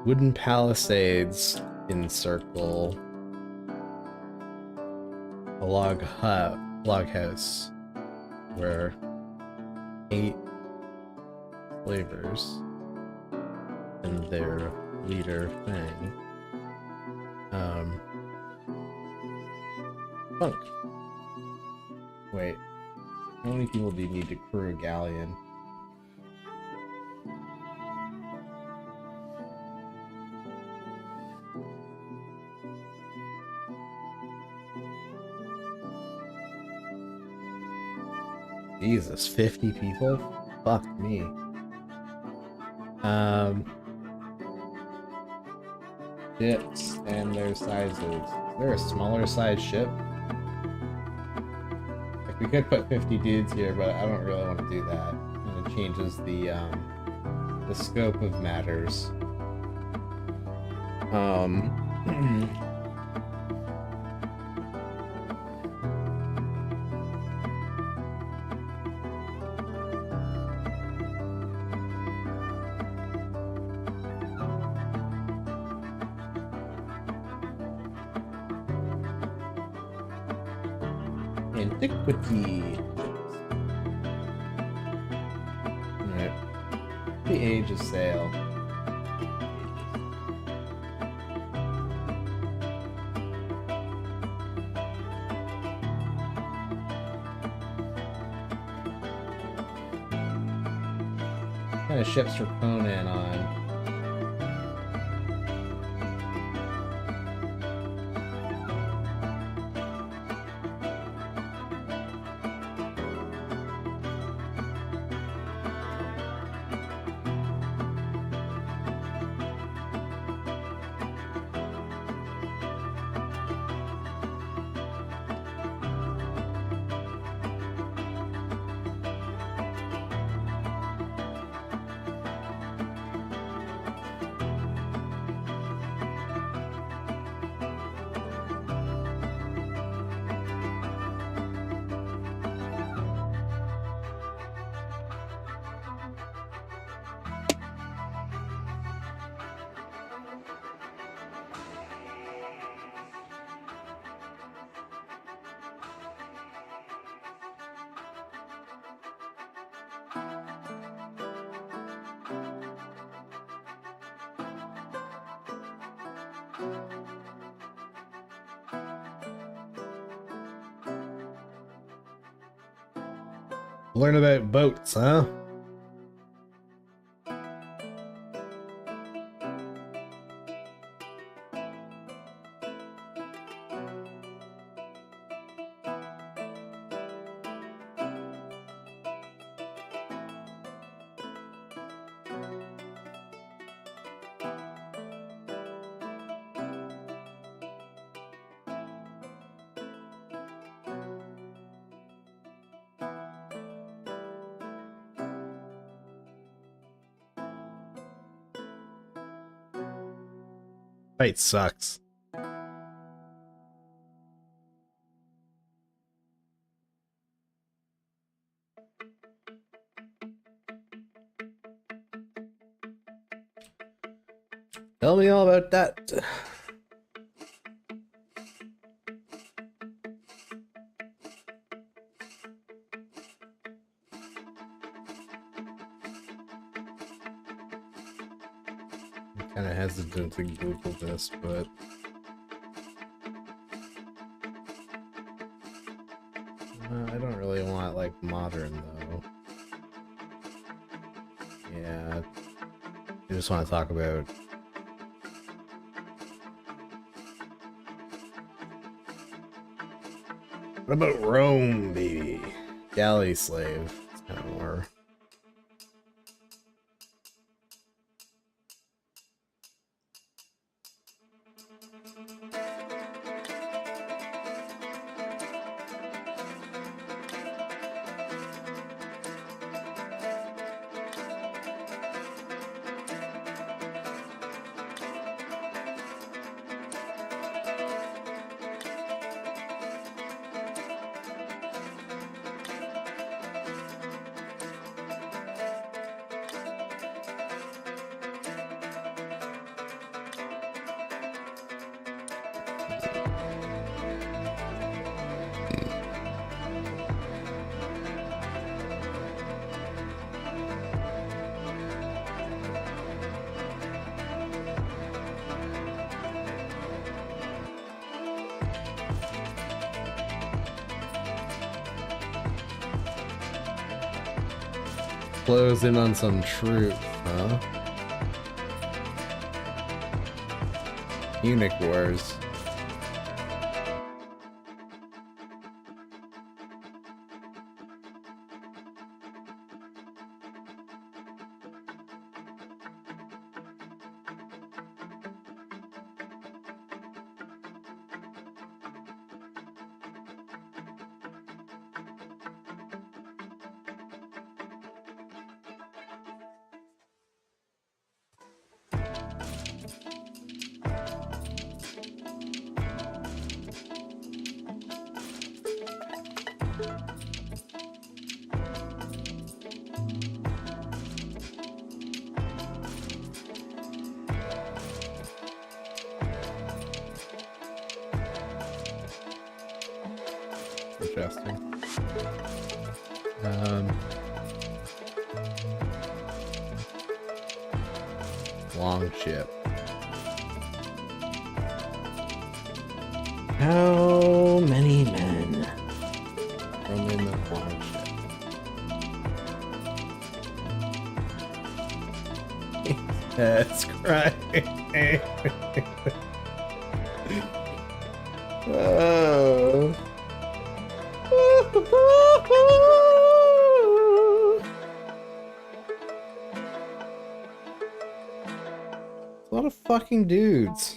Wooden palisades encircle a log house where 8 slavers and their leader Fang bunk. Wait, how many people do you need to crew a galleon? Jesus, 50 people? Fuck me. Ships and their sizes. Is there a smaller size ship? Like, we could put 50 dudes here, but I don't really want to do that. And it changes the scope of matters. Antiquity. Alright. The age of sail. What kind of ships for Conan on? Learn about boats, huh? Fight sucks. Tell me all about that. I'm kind of hesitant to Google this, but I don't really want, like, modern, though. Yeah. I just want to talk about... What about Rome, baby? Galley slave. It's kind of more... Close in on some truth, huh? Eunuch Wars. Interesting. Long ship. How many men from in the long ship? That's crying. Oh. A lot of fucking dudes.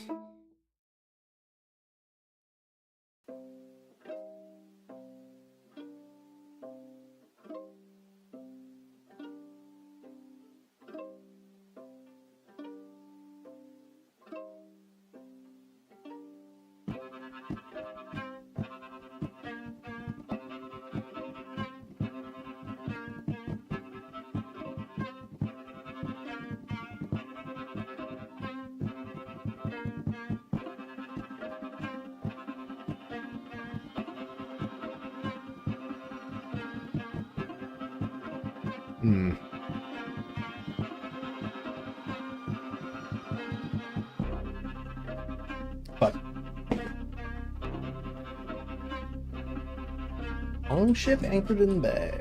But long ship anchored in the bay.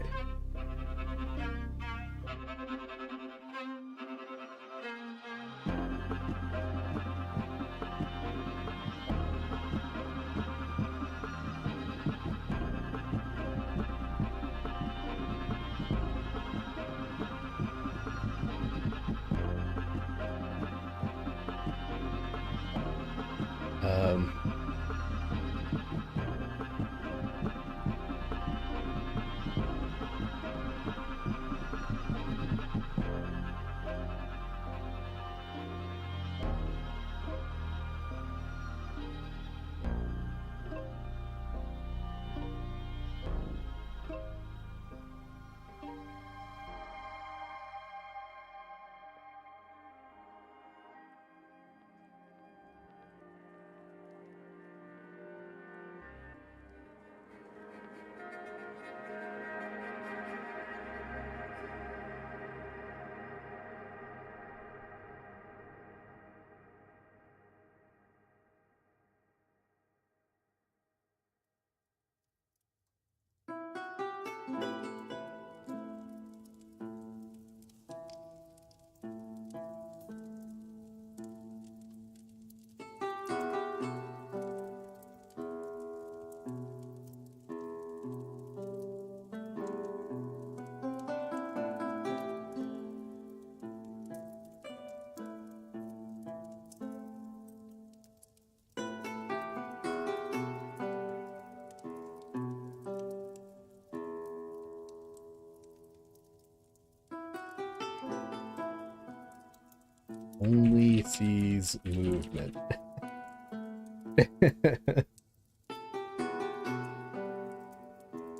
Only sees movement.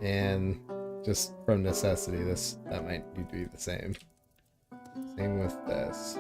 And just from necessity, that might need to be the same. Same with this.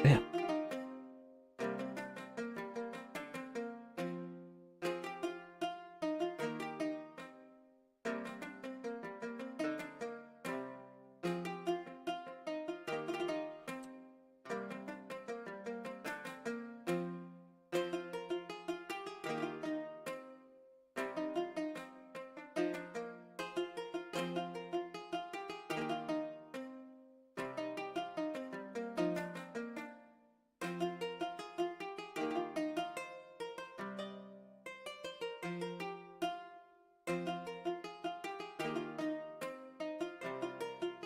Damn.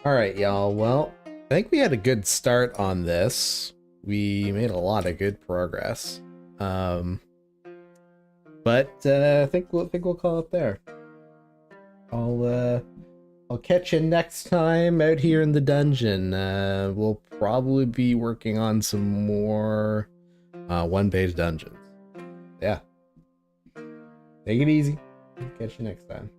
Alright, y'all. Well, I think we had a good start on this. We made a lot of good progress. But I think we'll call it there. I'll catch you next time out here in the dungeon. We'll probably be working on some more one-page dungeons. Yeah. Take it easy. Catch you next time.